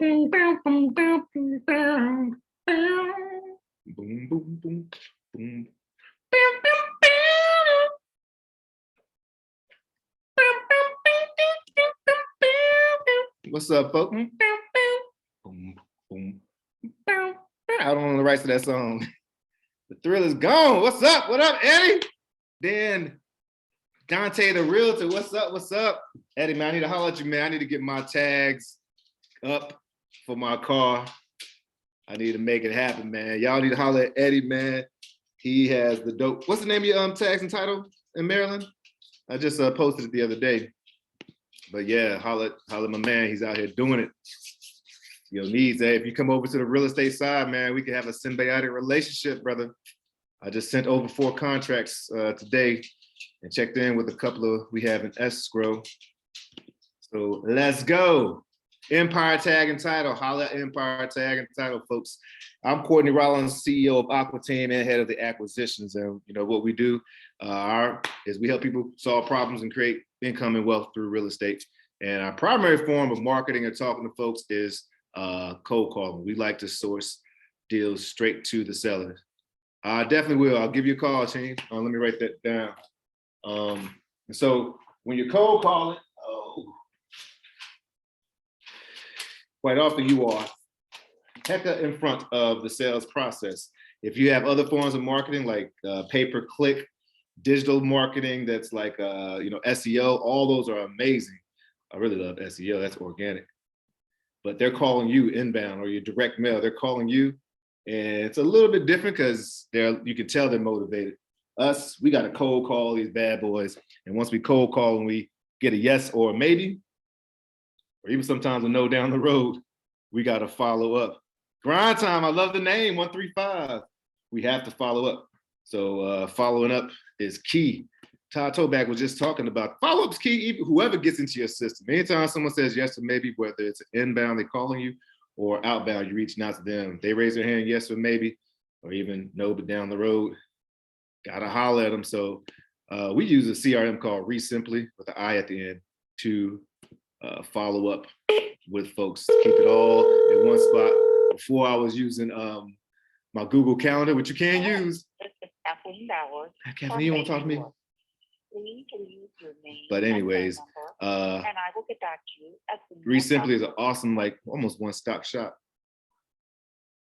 Boom, boom, boom, boom. What's up, folks? Boom, boom. I don't know the rights to that song. The thrill is gone. What's up? What up, Eddie? Then Dante the realtor. What's up? What's up? Eddie, man, I need to holler at you, man. I need to get my tags up for my car. I need to make it happen, man. Y'all need to holler at Eddie, man. He has the dope. What's the name of your tags and title in Maryland? I just posted it the other day. But yeah, holler at my man. He's out here doing it. Needs, if you come over to the real estate side, man, we can have a symbiotic relationship, brother. I just sent over 4 contracts today and checked in with a couple of, we have an escrow. So let's go. Empire Tag and Title, holla at Empire Tag and Title, folks. I'm Courtney Rollins, CEO of Aqua Team and head of the acquisitions. And what we do is we help people solve problems and create income and wealth through real estate. And our primary form of marketing and talking to folks is cold calling. We like to source deals straight to the seller. I definitely will. I'll give you a call, team. Let me write that down. And so when you're cold calling, quite often you are hecka in front of the sales process. If you have other forms of marketing like pay-per-click, digital marketing, that's like SEO, all those are amazing. I really love SEO, that's organic. But they're calling you inbound or your direct mail, they're calling you. And it's a little bit different because you can tell they're motivated. Us, we got to cold call these bad boys. And once we cold call and we get a yes or a maybe, or even sometimes a no down the road, we got to follow up. Grind time, I love the name, 135. We have to follow up. So following up is key. Todd Toback was just talking about follow-up's key, even whoever gets into your system. Anytime someone says yes or maybe, whether it's inbound, they're calling you, or outbound, you're reaching out to them. They raise their hand, yes or maybe, or even no, but down the road, gotta holler at them. So we use a CRM called Simply with the I at the end to follow up with folks, keep it all in one spot. Before I was using my Google Calendar, which you can use. Kathleen, you want to talk to me? But anyways, and I will get back to you. Simply is an awesome, like almost one-stop shop.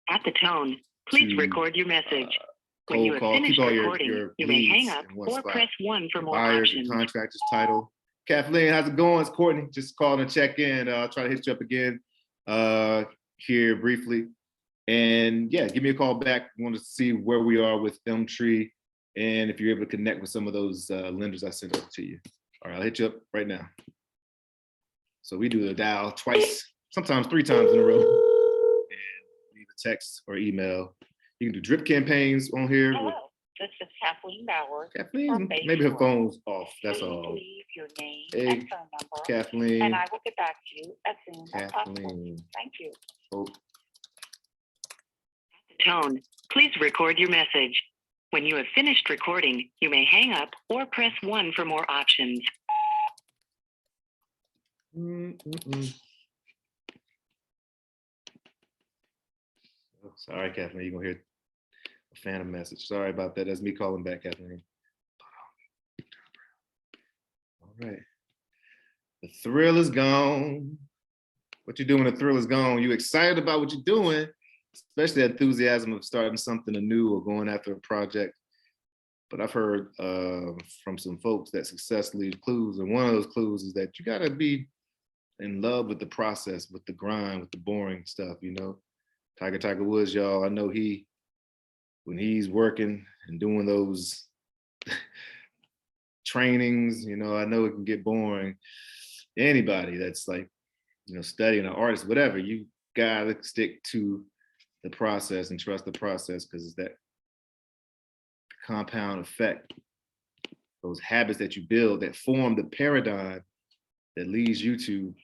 At the tone, please record your message. When you have finished recording, you may hang up or press 1 for more options. Contractors, title. Kathleen, how's it going? It's Courtney. Just calling to check in. I'll try to hit you up again here briefly. And yeah, give me a call back. I want to see where we are with Elmtree and if you're able to connect with some of those lenders I sent over to you. All right, I'll hit you up right now. So we do the dial twice, sometimes 3 times in a row. And leave a text or email. You can do drip campaigns on here. Hello, this is Kathleen Bauer. Kathleen, maybe her phone's off, that's Please all. leave your name Hey, and phone number, Kathleen. and I will get back to you as soon as possible. Kathleen. Thank you. Oh. Tone, please record your message. When you have finished recording, you may hang up or press 1 for more options. Oh, sorry, Kathleen, you're gonna hear a phantom message. Sorry about that. That's me calling back, Kathleen. All right. The thrill is gone. What you doing? The thrill is gone. You excited about what you're doing, especially the enthusiasm of starting something anew or going after a project. But I've heard from some folks that success leaves clues. And one of those clues is that you gotta be in love with the process, with the grind, with the boring stuff, Tiger Woods, y'all, I know when he's working and doing those trainings, I know it can get boring. Anybody that's like, studying an artist, whatever, you gotta stick to the process and trust the process, because it's that compound effect, those habits that you build that form the paradigm that leads you to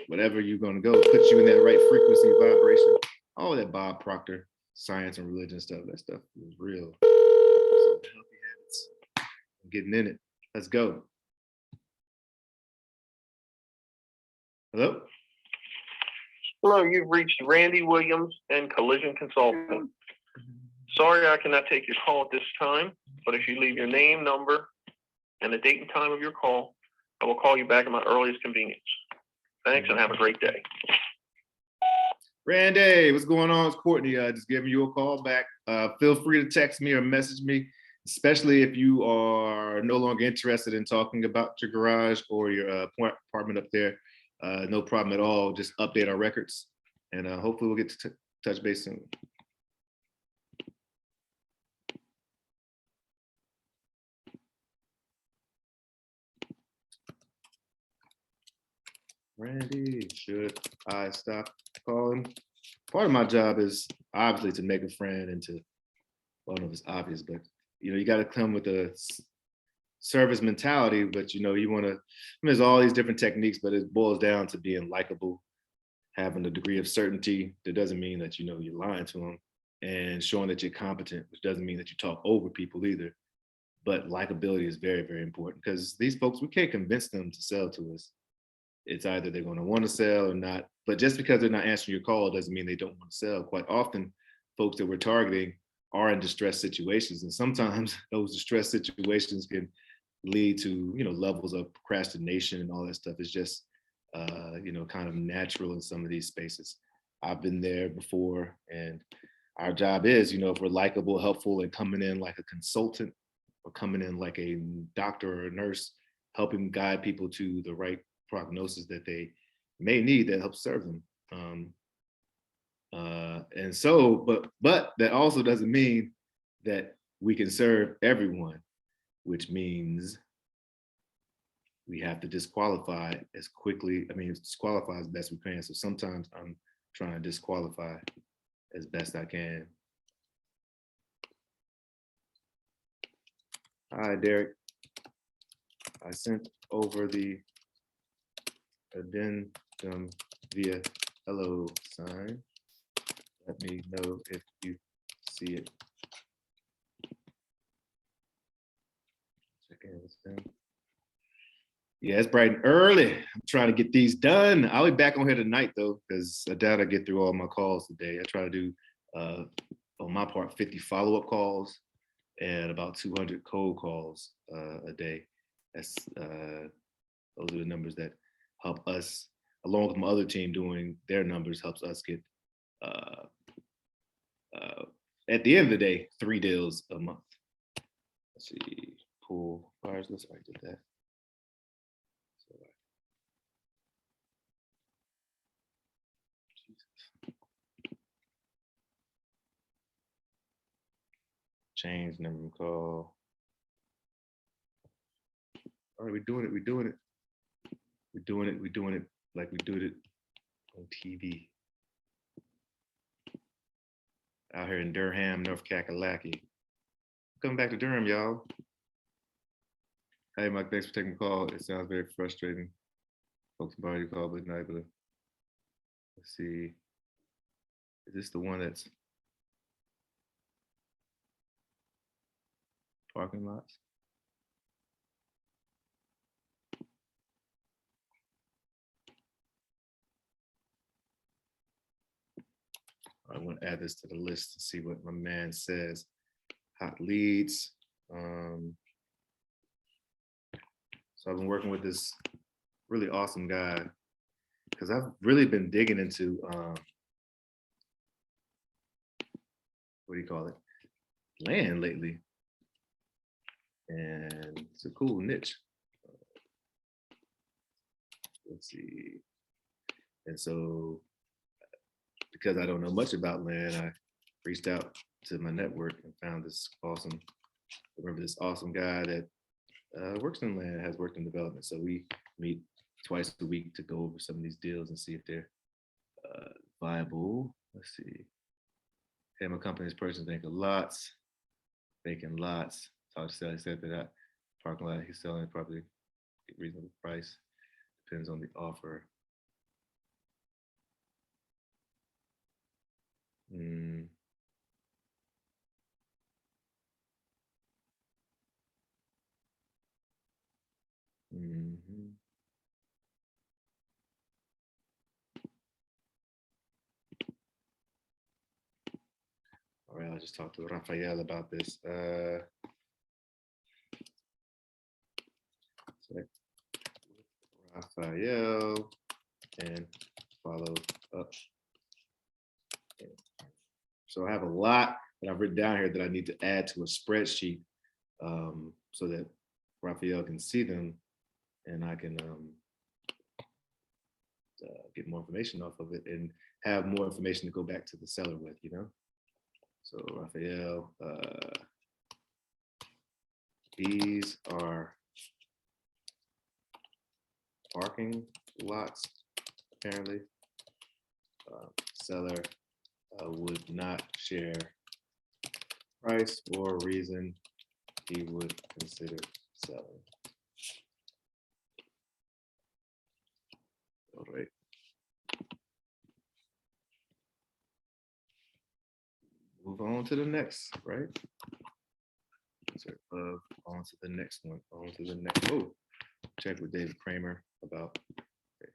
whatever you're going to go, puts you in that right frequency, vibration, all that Bob Proctor science and religion stuff. That stuff is real. So healthy habits, I'm getting in it. Let's go. Hello? Hello, you've reached Randy Williams and Collision Consulting. Sorry I cannot take your call at this time, but if you leave your name, number, and the date and time of your call, I will call you back at my earliest convenience. Thanks and have a great day. Randy, what's going on? It's Courtney. Just giving you a call back. Feel free to text me or message me, especially if you are no longer interested in talking about your garage or your apartment up there. No problem at all. Just update our records, and hopefully we'll get to touch base soon. Randy, should I stop calling? Part of my job is obviously to make a friend and to, well, I don't know if it's obvious, but you got to come with a service mentality, but you want to, there's all these different techniques, but it boils down to being likable, having a degree of certainty. That doesn't mean that you're lying to them, and showing that you're competent, which doesn't mean that you talk over people either. But likability is very, very important, because these folks, we can't convince them to sell to us. It's either they're going to want to sell or not. But just because they're not answering your call doesn't mean they don't want to sell. Quite often, folks that we're targeting are in distressed situations, and sometimes those distressed situations can lead to levels of procrastination and all that stuff. Is just kind of natural in some of these spaces. I've been there before, and our job is, if we're likable, helpful, and coming in like a consultant or coming in like a doctor or a nurse, helping guide people to the right prognosis that they may need that helps serve them. And so, but that also doesn't mean that we can serve everyone, which means we have to disqualify as quickly. Disqualify as best we can. So sometimes I'm trying to disqualify as best I can. Hi, Derek. I sent over the addendum via hello sign. Let me know if you see it. Check in. Yeah, it's bright and early. I'm trying to get these done. I'll be back on here tonight though, because I doubt I get through all my calls today. I try to do, on my part, 50 follow-up calls and about 200 cold calls a day. Those are the numbers that help us, along with my other team doing their numbers, helps us get, at the end of the day, 3 deals a month. Let's see, pool fires, let's I did that. So, change number of call. All right, we're doing it like we do it on TV. Out here in Durham, North Kakalaki. Coming back to Durham, y'all. Hey, Mike, thanks for taking the call. It sounds very frustrating. Folks have already called midnight, but let's see. Is this the one that's parking lots? I want to add this to the list to see what my man says. Hot leads. So I've been working with this really awesome guy because I've really been digging into what do you call it? Land lately. And it's a cool niche. Let's see. And so, because I don't know much about land, I reached out to my network and found this awesome guy that works in land, has worked in development. So we meet twice a week to go over some of these deals and see if they're viable. Let's see. Hey, my company's person making lots. So I said that parking lot he's selling probably a reasonable price. Depends on the offer. Mm. Mm-hmm. just talked to Rafael about this. Rafael and follow up. So I have a lot that I've written down here that I need to add to a spreadsheet so that Rafael can see them and I can get more information off of it and have more information to go back to the seller with, you know? So Rafael, these are parking lots, apparently. Seller would not share price or reason he would consider selling. All right. Move on to the next, right? On to the next one. On to the next. Oh, check with David Kramer about. Okay.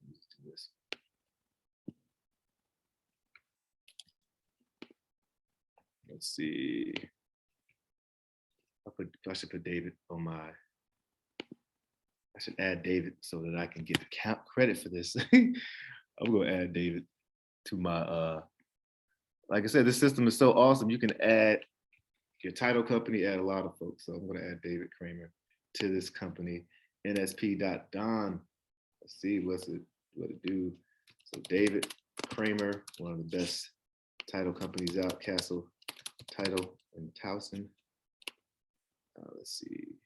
Let's do this. Let's see. I should put David on my. I should add David so that I can get the credit for this. I'm gonna add David to my. Like I said, this system is so awesome. You can add your title company, add a lot of folks. So I'm gonna add David Kramer to this company. nsp.don. Let's see what it do. So David Kramer, one of the best title companies out, Castle Title in Towson. Let's see.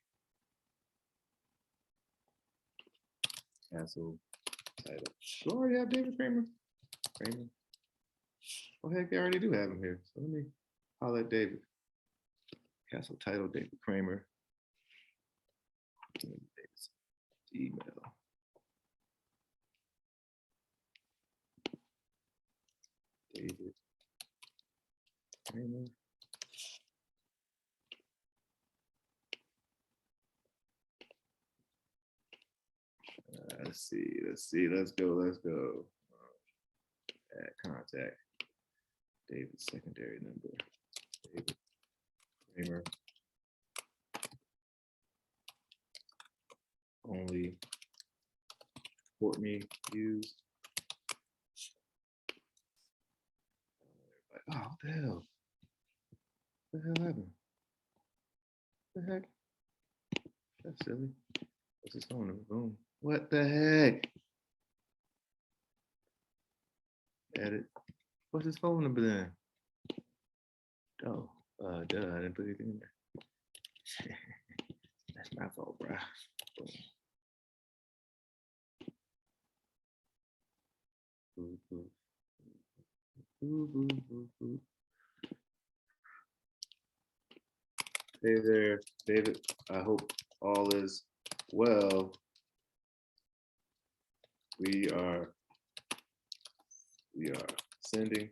Castle Title. Do I already have David Kramer? Oh heck, I already do have him here. So let me holler at David. Castle Title, David Kramer. David's email. David Kramer. Let's go. Add contact. David's secondary number. David Kramer. Only Courtney used. Oh, what the hell? What the hell happened? What the heck? That's silly. What's his phone number? Boom. What the heck? Edit. What's his phone number then? Oh, duh, I didn't put anything in there. That's my fault, bro. Hey there, David. I hope all is well. We are sending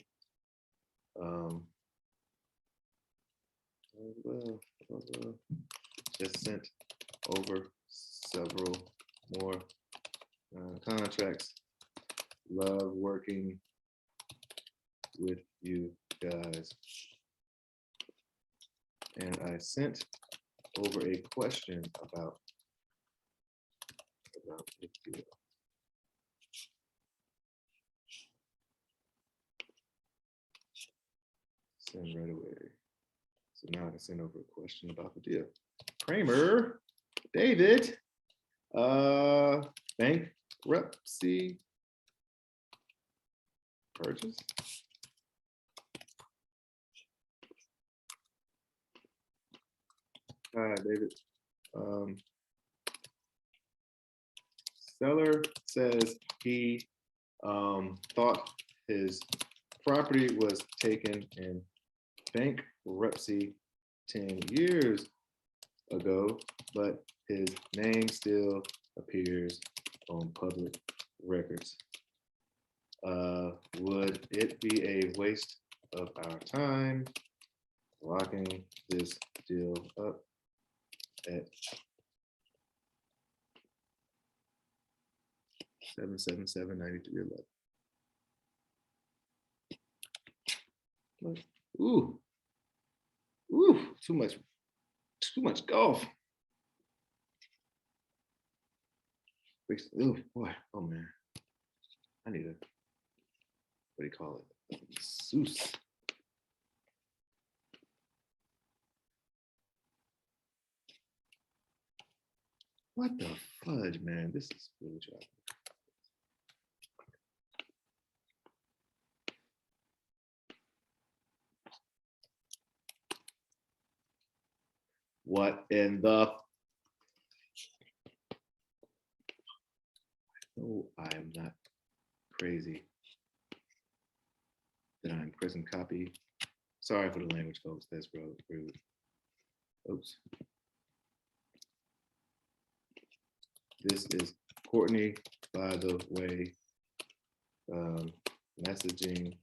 just sent over several more contracts. Love working with you guys. And I sent over a question about this deal. Send right away. So now I can send over a question about the deal. Kramer, David, bankruptcy purchase. Hi, David. Seller says he thought his property was taken in bankruptcy 10 years ago, but his name still appears on public records. Would it be a waste of our time locking this deal up? 777-9311. Ooh, too much golf. Ooh, boy, oh man, I need a, what do you call it? Zeus. What the fudge, man? This is really trouble. What in the? No, I am not crazy that I'm pressing copy. Sorry for the language, folks. That's rude. Oops. This is Courtney, by the way, messaging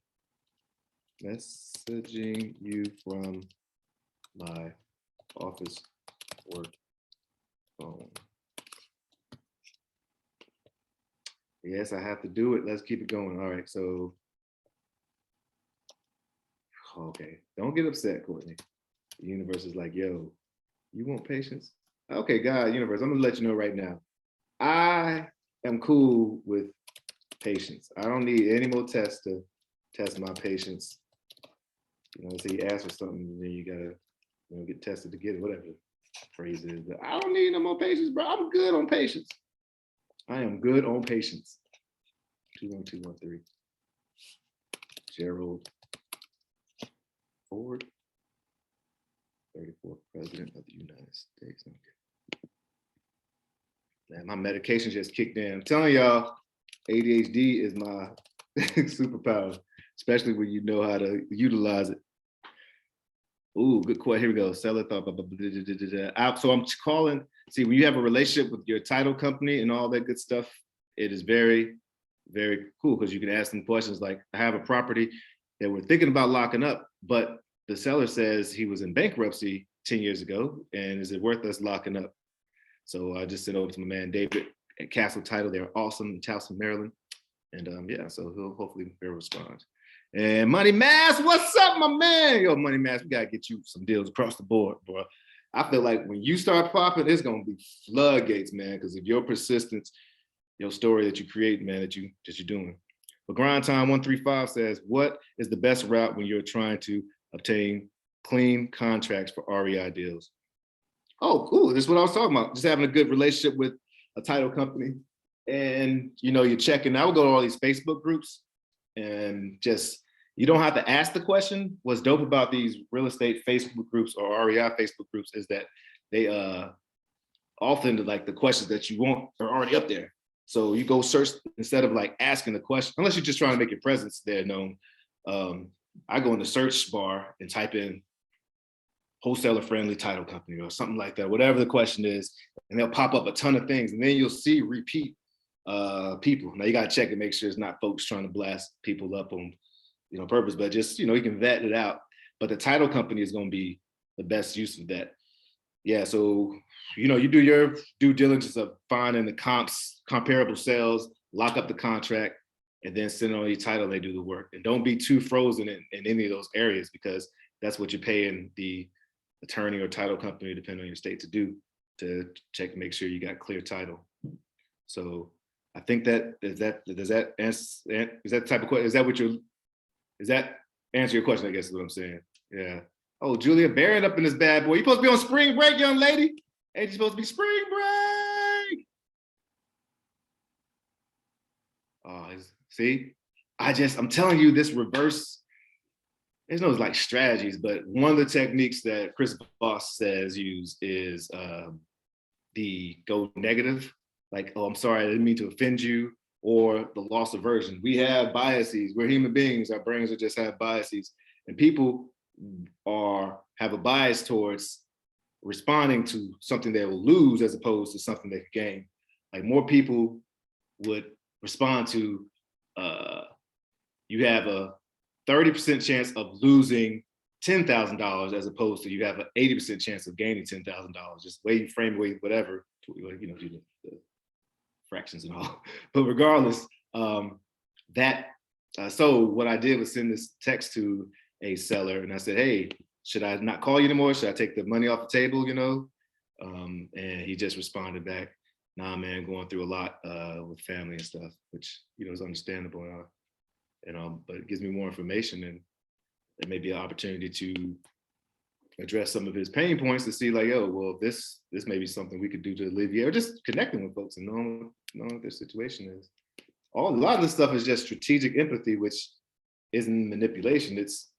you from my office work phone. Yes, I have to do it. Let's keep it going. All right, so, okay. Don't get upset, Courtney. The universe is like, yo, you want patience? Okay, God, universe, I'm gonna let you know right now. I am cool with patience. I don't need any more tests to test my patience. You know, so you ask for something, and then you gotta, get tested to get it, whatever the phrase is. But I don't need no more patience, bro. I'm good on patience. I am good on patience. 21213. Gerald Ford, 34th President of the United States. Okay. Man, my medication just kicked in. I'm telling y'all, ADHD is my superpower, especially when you know how to utilize it. Ooh, good question. Here we go. Seller thought. So I'm calling. See, when you have a relationship with your title company and all that good stuff, it is very, very cool because you can ask them questions like, I have a property that we're thinking about locking up, but the seller says he was in bankruptcy 10 years ago, and is it worth us locking up? So I just sent over to my man David at Castle Title. They're awesome in Charleston, Maryland. And yeah, so he'll hopefully respond. And Money Mask, what's up, my man? Yo, Money Mask, we gotta get you some deals across the board, bro. I feel like when you start popping, it's gonna be floodgates, man, because of your persistence, your story that you create, man, that you're doing. But Grind Time 135 says, what is the best route when you're trying to obtain clean contracts for REI deals? Oh, cool. This is what I was talking about. Just having a good relationship with a title company. And, you're checking. I would go to all these Facebook groups and just, you don't have to ask the question. What's dope about these real estate Facebook groups or REI Facebook groups is that they often like the questions that you want are already up there. So you go search instead of like asking the question, unless you're just trying to make your presence there known. I go in the search bar and type in wholesaler friendly title company or something like that, whatever the question is, and they'll pop up a ton of things. And then you'll see repeat people. Now you got to check and make sure it's not folks trying to blast people up on purpose, but just you can vet it out. But the title company is going to be the best use of that. Yeah, so you do your due diligence of finding the comparable sales, lock up the contract, and then send it on your title. They do the work, and don't be too frozen in any of those areas, because that's what you're paying the attorney or title company, depending on your state, to do, to check to make sure you got clear title. So I think does that answer, is that type of question? Does that answer your question? I guess is what I'm saying. Yeah. Oh, Julia Barrett up in this bad boy. You supposed to be on spring break, young lady? Ain't you supposed to be spring break? Oh, see, I'm telling you, this reverse, there's no like strategies, but one of the techniques that Chris Voss says use is the go negative. Like, oh, I'm sorry, I didn't mean to offend you, or the loss aversion. We have biases. We're human beings. Our brains will just have biases. And people have a bias towards responding to something they will lose as opposed to something they could gain. Like more people would respond to, you have a 30% chance of losing $10,000 as opposed to you have an 80% chance of gaining $10,000. Just way you frame it, whatever, the fractions and all. But regardless, so what I did was send this text to a seller, and I said, hey, should I not call you anymore? Should I take the money off the table, you know? And he just responded back, nah, man, going through a lot with family and stuff, which, you know, is understandable. But it gives me more information, and it may be an opportunity to address some of his pain points to see like, oh, well, this may be something we could do to alleviate, or just connecting with folks and knowing what their situation is. A lot of this stuff is just strategic empathy, which isn't manipulation. It's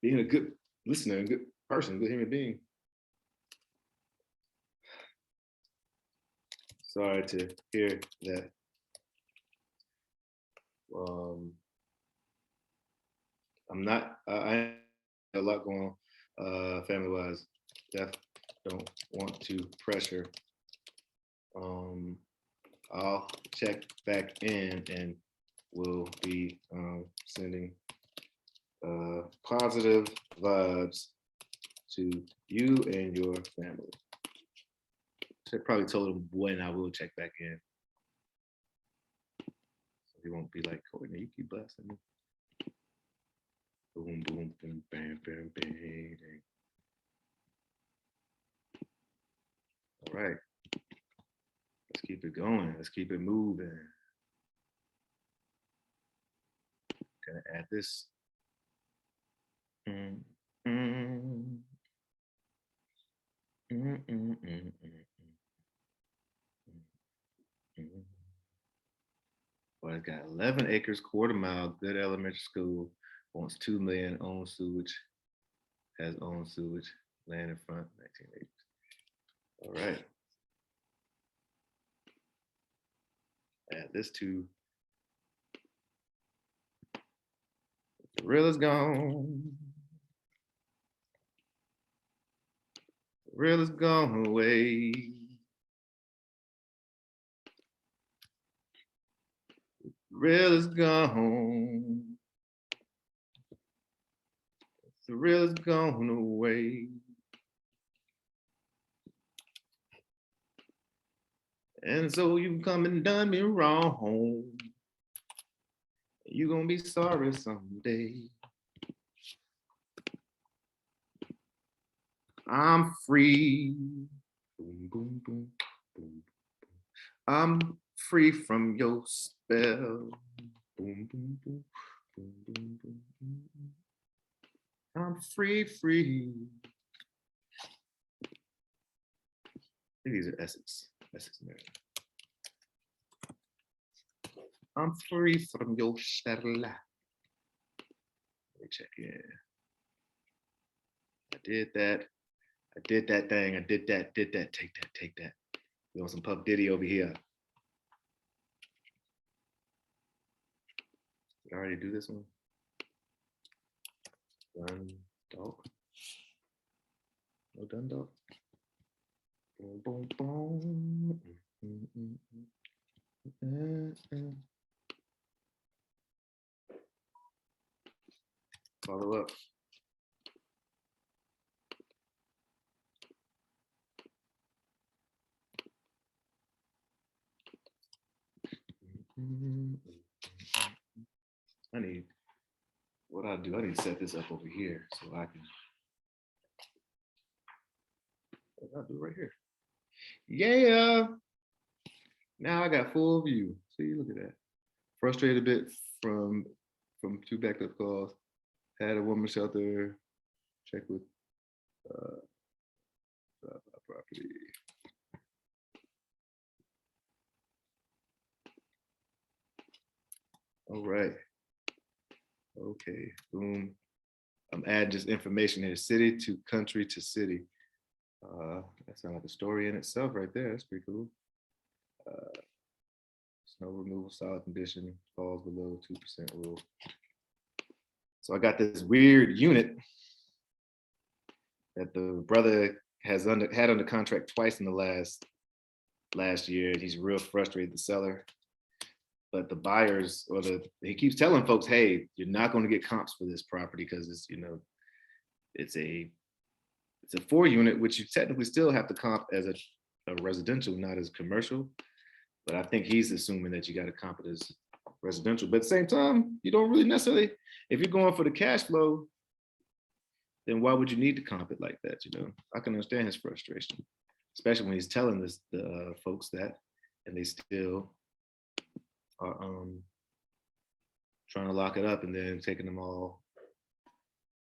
being a good listener, a good person, a good human being. Sorry to hear that. I have a lot going on family-wise. Don't want to pressure. I'll check back in and we'll be sending positive vibes to you and your family. I probably told him when I will check back in. So he won't be like, Courtney, you keep blessing me. Boom, boom, boom, bam, bam, bam, bang. All right. Let's keep it going. Let's keep it moving. Gonna add this. Well, it's got 11 acres, quarter mile, good elementary school, wants 2 million, own sewage, has own sewage, land in front, 19 acres. All right. Add this to the real is gone. The real is gone away. The real is gone. The real is gone away. And so you've come and done me wrong. You're gonna be sorry someday. I'm free. Boom, boom, boom, boom. I'm free from your spell. Boom, boom, boom, boom, boom, boom, boom. I'm free, free. I think these are Essex. Maryland. I'm free from your spell. Let me check in. I did that. I did that thing. I did that. Take that. We want some Puff Diddy over here. Did I already do this one? Done dog. No done dog. Boom, boom, boom. Follow up. I need to set this up over here so I can. I'll do it right here. Yeah. Now I got full view. See, look at that. Frustrated a bit from 2 backup calls. Had a woman shelter. Check with property. All right. Okay. Boom. I'm adding just information here. City to country to city. That sounds like a story in itself right there. That's pretty cool. Snow removal, solid condition, falls below 2% rule. So I got this weird unit that the brother had under contract twice in the last year. He's real frustrated, the seller. But the buyers he keeps telling folks, hey, you're not going to get comps for this property because it's, you know, it's a 4 unit, which you technically still have to comp as a residential, not as commercial. But I think he's assuming that you got to comp it as residential. But at the same time, you don't really necessarily, if you're going for the cash flow, then why would you need to comp it like that? I can understand his frustration, especially when he's telling the folks that, and they still are trying to lock it up and then taking them all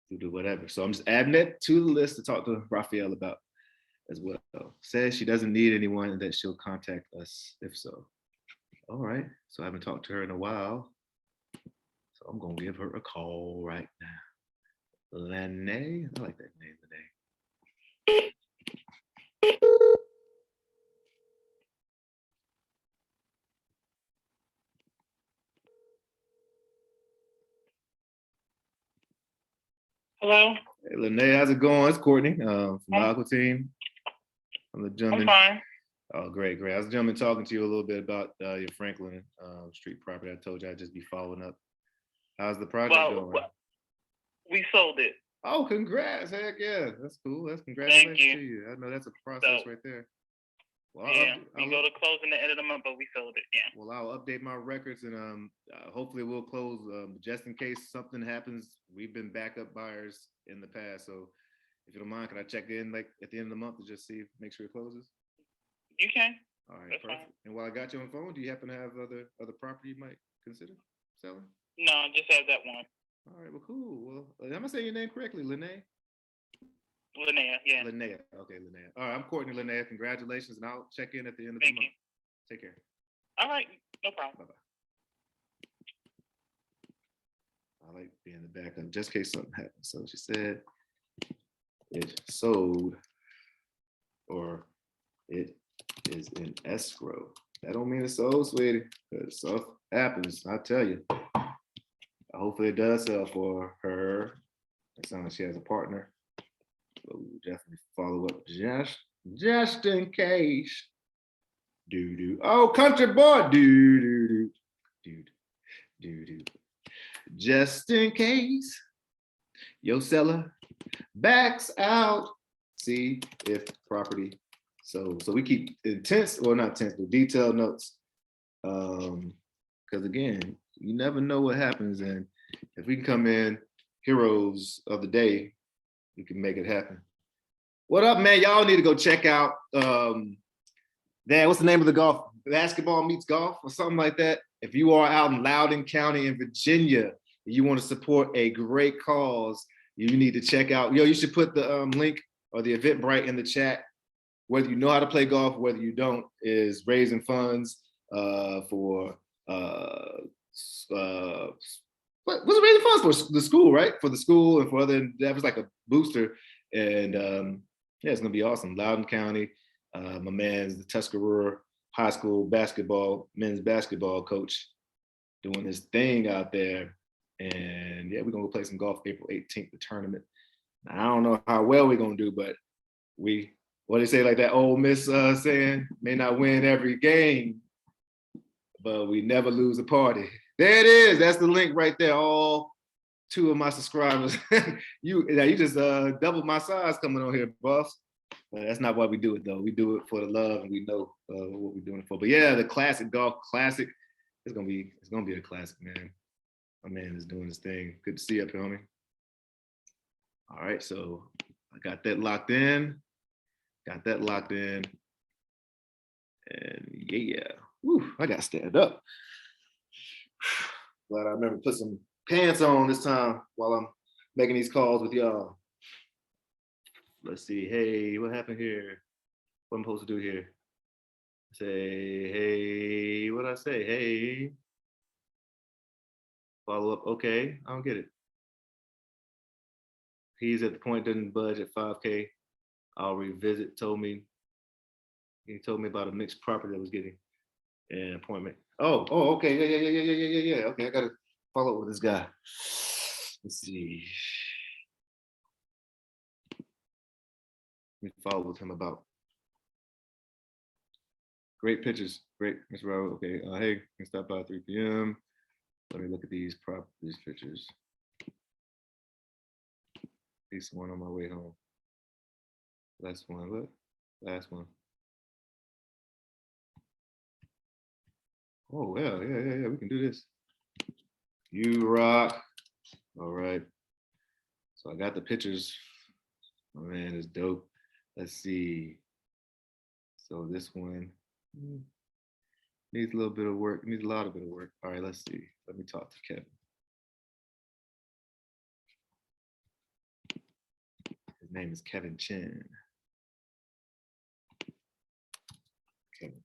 to do whatever. So I'm just adding it to the list to talk to Raphael about as well. Says she doesn't need anyone and that she'll contact us if so. All right. So I haven't talked to her in a while. So I'm going to give her a call right now. Lene, I like that name, Lene. Hello? Hey, Lene, how's it going? It's Courtney from the Aqua team. I'm the gentleman. I'm fine. Oh, great. I was the gentleman talking to you a little bit about your Franklin Street property. I told you I'd just be following up. How's the project going? We sold it. Oh, congrats. Heck yeah. That's cool. That's congratulations Thank you. to you. I know that's a process right there. Well, we go to closing the end of the month, but we sold it. Yeah. Well, I'll update my records and hopefully we'll close just in case something happens. We've been backup buyers in the past. So if you don't mind, can I check in like at the end of the month to just see, make sure it closes? You can. All right, That's perfect. fine. And while I got you on the phone, do you happen to have other property you might consider selling? No, just have that one. All right, well, cool. Well, am I saying your name correctly, Lene? Linnea, yeah. Linnea. Okay, Linnea. All right, I'm Courtney Linnea. Congratulations, and I'll check in at the end of the month. Thank you. Take care. All right, no problem. Bye-bye. I like being in the backup just in case something happens. So she said it sold or it is in escrow. That don't mean it's sold, sweetie. Because stuff happens, I tell you. Hopefully it does sell for her. It sounds like she has a partner. But we'll definitely follow up just in case. Oh, country boy. Just in case your seller backs out. See if property sold. So we keep intense, or not intense, but detailed notes. Because again, you never know what happens. And if we can come in heroes of the day, we can make it happen. What up, man? Y'all need to go check out what's the name of the golf? Basketball Meets Golf or something like that. If you are out in Loudoun County in Virginia, you want to support a great cause, you need to check out. You should put the link or the Eventbrite in the chat. Whether you know how to play golf, whether you don't, is raising funds for what was it raising funds for? The school, right? For the school and for other, that was like a booster. And yeah, it's gonna be awesome. Loudoun County, my man's the Tuscarora High School men's basketball coach doing his thing out there. And yeah, we're gonna go play some golf April 18th, the tournament. I don't know how well we're gonna do, but what they say, like that old Miss saying, may not win every game, but we never lose a party. There it is. That's the link right there. All 2 of my subscribers. you just doubled my size coming on here, boss. That's not why we do it though. We do it for the love, and we know what we're doing it for. But yeah, the classic golf classic. It's gonna be a classic, man. My man is doing his thing. Good to see you up here, homie. All right, so I got that locked in. And yeah, whew, I gotta stand up. Glad I remember to put some pants on this time while I'm making these calls with y'all. Let's see. Hey, what happened here? What am I supposed to do here? Say, hey, what did I say? Hey. Follow up. Okay, I don't get it. He's at the point, didn't budge at 5K. I'll revisit. He told me about a mixed property that was getting an appointment. Oh, okay. Yeah. Okay, I gotta follow up with this guy. Let's see. Let me follow with him about great pictures. Great, Mr. Robert. Okay, hey, can stop by 3 p.m. Let me look at these pictures. This one on my way home. Last one. What? Last one. Oh, yeah. We can do this. You rock. All right. So I got the pictures. Oh man, it's dope. Let's see. So this one needs a little bit of work. Needs a lot of bit of work. All right, let's see. Let me talk to Kevin. His name is Kevin Chin. Kevin.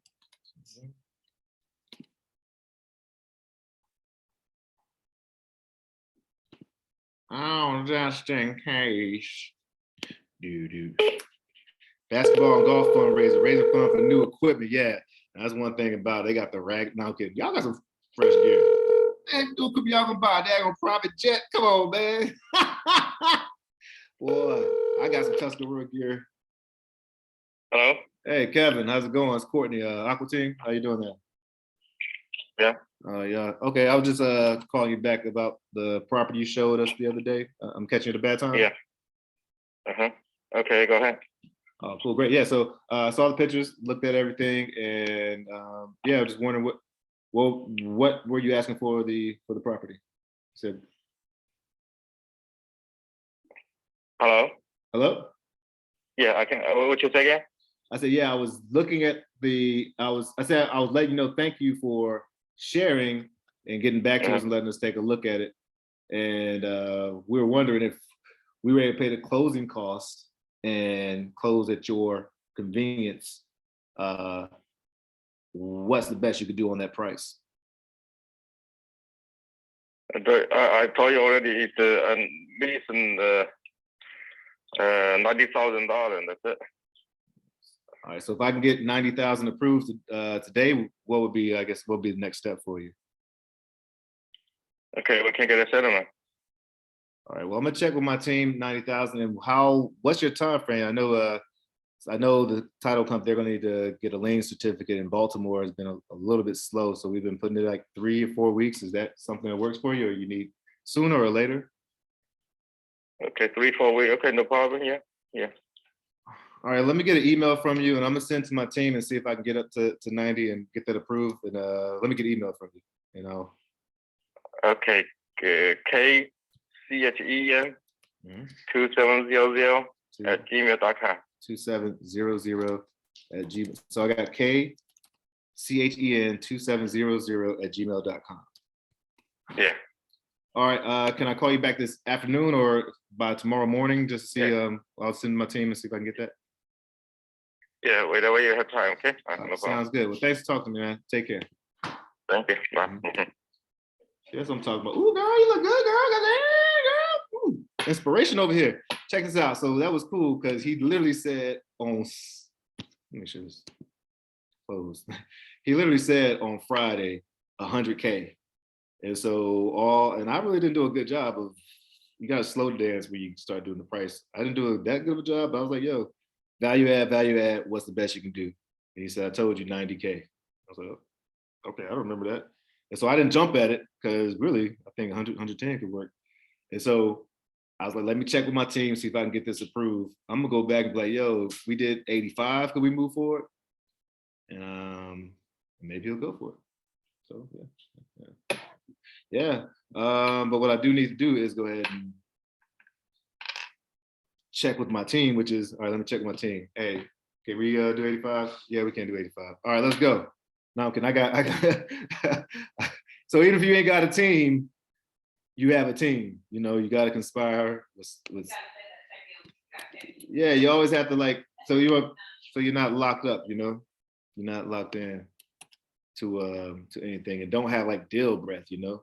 Oh, just in case. Basketball and golf fundraiser, raising fund for new equipment. Yeah, that's one thing about it. They got the rag. Now, kidding. Y'all got some fresh gear. Man, dude, could be y'all gonna buy a daggone private jet? Come on, man. Boy, I got some Tuscarora gear. Hello? Hey, Kevin, how's it going? It's Courtney, Aqua Team. How you doing there? Yeah. Yeah. Okay, I was just calling you back about the property you showed us the other day. I'm catching you at a bad time? Yeah. Okay, go ahead. Oh, cool, great. Yeah, so I saw the pictures, looked at everything, and yeah, I was just wondering what were you asking for the property? You said Hello? hello? Yeah, I can. What you say again? I said, yeah, I was looking at I said I was letting you know, thank you for sharing and getting back to us and letting us take a look at it. And we were wondering if we were able to pay the closing costs and close at your convenience. What's the best you could do on that price? I told you already. It's least $90,000, and that's it. All right. So if I can get 90,000 approved today, what would be the next step for you? Okay, we can get a settlement. All right. Well, I'm gonna check with my team, 90,000. And what's your time frame? I know the title company, they're gonna need to get a lien certificate in Baltimore. Has been a little bit slow. So we've been putting it like 3 or 4 weeks. Is that something that works for you, or you need sooner or later? Okay, 3-4 weeks. Okay, no problem. Yeah. All right, let me get an email from you, and I'm gonna send to my team and see if I can get up to 90 and get that approved. And let me get an email from you. You know. Okay, KCHEN 2700 at gmail.com. 2700 at gmail. So I got KCHEN 2700 at gmail.com. Yeah. All right. Can I call you back this afternoon or by tomorrow morning just to see? Yeah. I'll send my team and see if I can get that. Yeah, whenever you have time, okay? No sounds good. Well, thanks for talking to me, man. Take care. Thank you. Bye. That's what I'm talking about. Ooh, girl, you look good, girl. Ooh, inspiration over here. Check this out. So that was cool because he literally said on, let me make sure this closed. He literally said on Friday, 100K. And so and I really didn't do a good job of, you got to slow dance when you start doing the price. I didn't do that good of a job, but I was like, yo, value add, what's the best you can do? And he said, I told you 90K. I was like, okay, I don't remember that. And so I didn't jump at it because really, I think 100, 110 could work. And so I was like, let me check with my team, see if I can get this approved. I'm gonna go back and be like, yo, if we did 85, could we move forward? And maybe he'll go for it. So yeah. But what I do need to do is go ahead and check with my team, which is, all right, let me check with my team. Hey, can we do 85? Yeah, we can do 85. All right, let's go. Now, I got so even if you ain't got a team, you have a team. You know, you got to conspire with yeah, you always have to so you're not locked up, you know, you're not locked in to anything and don't have like deal breath, you know.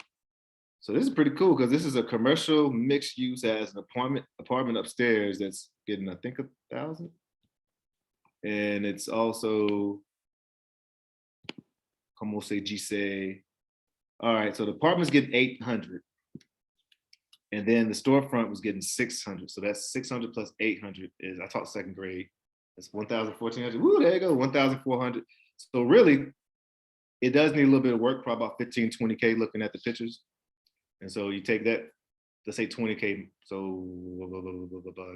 So this is pretty cool because this is a commercial mixed use as an apartment upstairs that's getting, I think, 1,000. And it's also, como se dice, all right, so the apartment's getting 800. And then the storefront was getting 600. So that's 600 plus 800 is, I taught second grade. That's 1,000, 1,400. Woo, there you go, 1,400. So really, it does need a little bit of work, probably about 15, 20K looking at the pictures. And so you take that, let's say 20K, so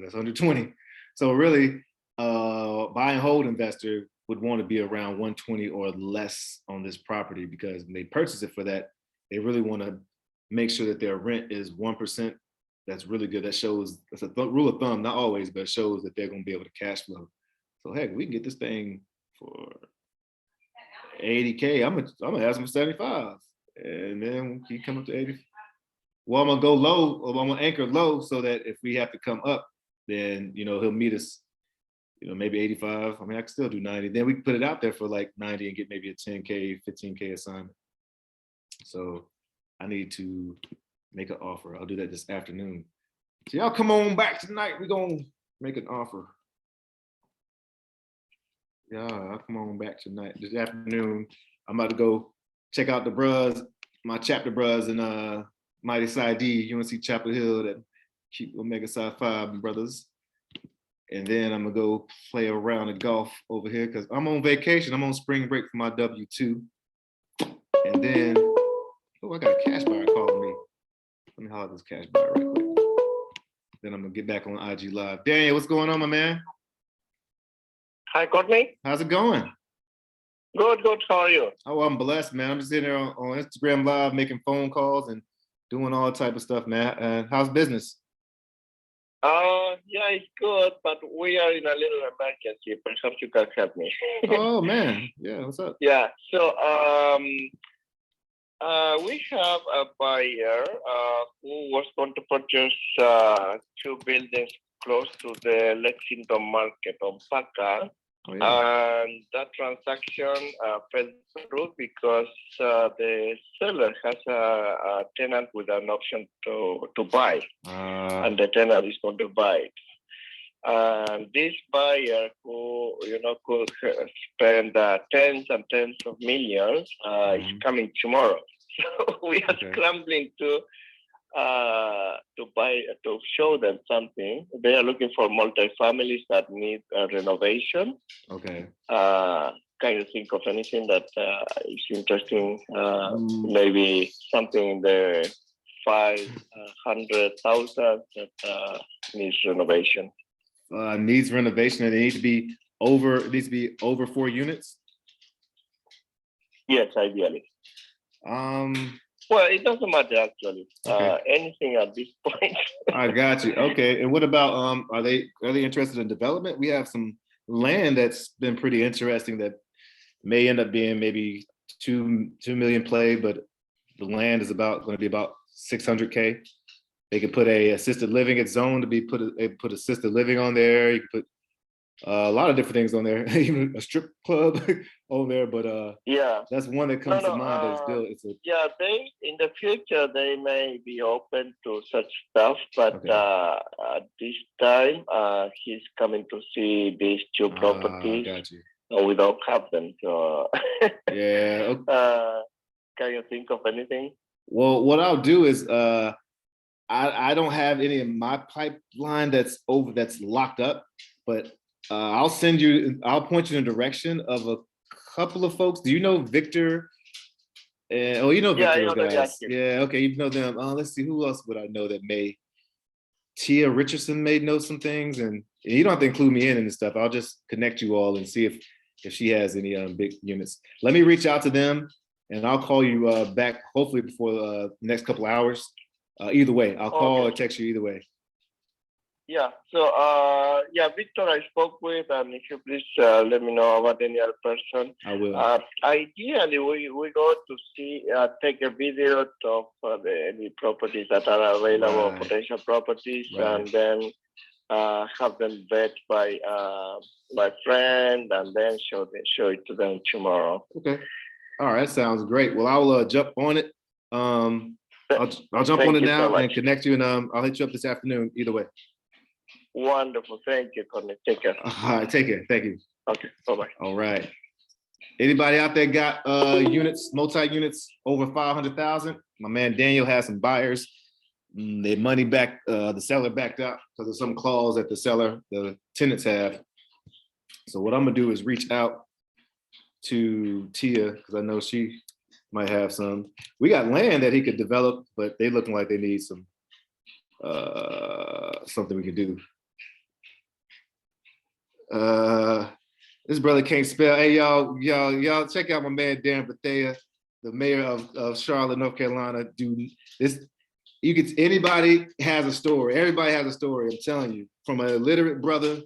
that's 120. So really, buy and hold investor, would want to be around 120 or less on this property, because when they purchase it for that, they really want to make sure that their rent is 1%. That's really good. That shows, that's a rule of thumb, not always, but it shows that they're going to be able to cash flow. So heck, we can get this thing for 80K. I'm gonna ask him for 75, and then he come up to 80. Well, I'm gonna go low, or I'm gonna anchor low, so that if we have to come up, then he'll meet us. Maybe 85. I mean, I can still do 90. Then we can put it out there for like 90 and get maybe a 10K, 15K assignment. So I need to make an offer. I'll do that this afternoon. So y'all come on back tonight. We're gonna make an offer. Yeah, I'll come on back tonight. This afternoon, I'm about to go check out the bros, my chapter bros in Mighty Side D, UNC Chapel Hill, that keep Omega Psi Phi brothers. And then I'm gonna go play around the golf over here, because I'm on vacation. I'm on spring break for my W-2. And then, oh, I got a cash buyer calling me. Let me holler at this cash buyer right quick. Then I'm gonna get back on IG Live. Daniel, what's going on, my man? Hi, Courtney. How's it going? Good. How are you? Oh, I'm blessed, man. I'm just sitting there on Instagram Live, making phone calls and doing all type of stuff, man. How's business? Yeah, it's good, but we are in a little emergency. Perhaps you can help me. Oh man, yeah. What's up? Yeah. So, we have a buyer who was going to purchase 2 buildings close to the Lexington market on Packard. Oh, yeah. And that transaction fell through because the seller has a tenant with an option to buy, and the tenant is going to buy it. And this buyer, who could spend tens and tens of millions, is coming tomorrow. So we are scrambling to buy, to show them something. They are looking for multi-families that need renovation. Okay. Can you think of anything that is interesting? Maybe something in the 500,000 that needs renovation. Needs renovation, and it needs to be over. It needs to be over 4 units. Yes, ideally. Well, it doesn't matter actually. Okay. Anything at this point. I got you. Okay. And what about are they interested in development? We have some land that's been pretty interesting that may end up being maybe 2 million play, but the land is going to be about 600K. They could put a assisted living. It's zoned to be put assisted living on there. You could put a lot of different things on there, even a strip club on there. But yeah, that's one that comes to mind. Yeah, they in the future they may be open to such stuff, but at this time he's coming to see these 2 properties. Got you. We don't have them, so yeah. Can you think of anything? Well, what I'll do is I don't have any in my pipeline that's locked up, but I'll point you in the direction of a couple of folks. Do you know Victor? You know Victor's guys. Yeah, okay, you know them. Let's see, who else would I know that may? Tia Richardson may know some things, and you don't have to include me in this stuff. I'll just connect you all and see if she has any big units. Let me reach out to them, and I'll call you back hopefully before the next couple of hours. Either way, I'll call or text you either way. Yeah. So, Victor, I spoke with, and if you please let me know about any other person. I will. Ideally, we go to see, take a video of any properties that are available, potential properties, and then have them vet by my friend, and then show it to them tomorrow. Okay. All right. That sounds great. Well, I'll jump on it. I'll jump on it now and connect you, and I'll hit you up this afternoon. Either way. Wonderful. Thank you, Courtney. Take care. All right, take care. Thank you. Okay. Bye-bye. All right. Anybody out there got multi-units over 500,000? My man Daniel has some buyers. Their money back, the seller backed out because of some clause that the tenants have. So what I'm gonna do is reach out to Tia, because I know she might have some. We got land that he could develop, but they looking like they need some something we can do. This brother can't spell. Hey, y'all, check out my man Dan Bethea, the mayor of Charlotte, North Carolina. Dude, anybody has a story. Everybody has a story. I'm telling you, from an illiterate brother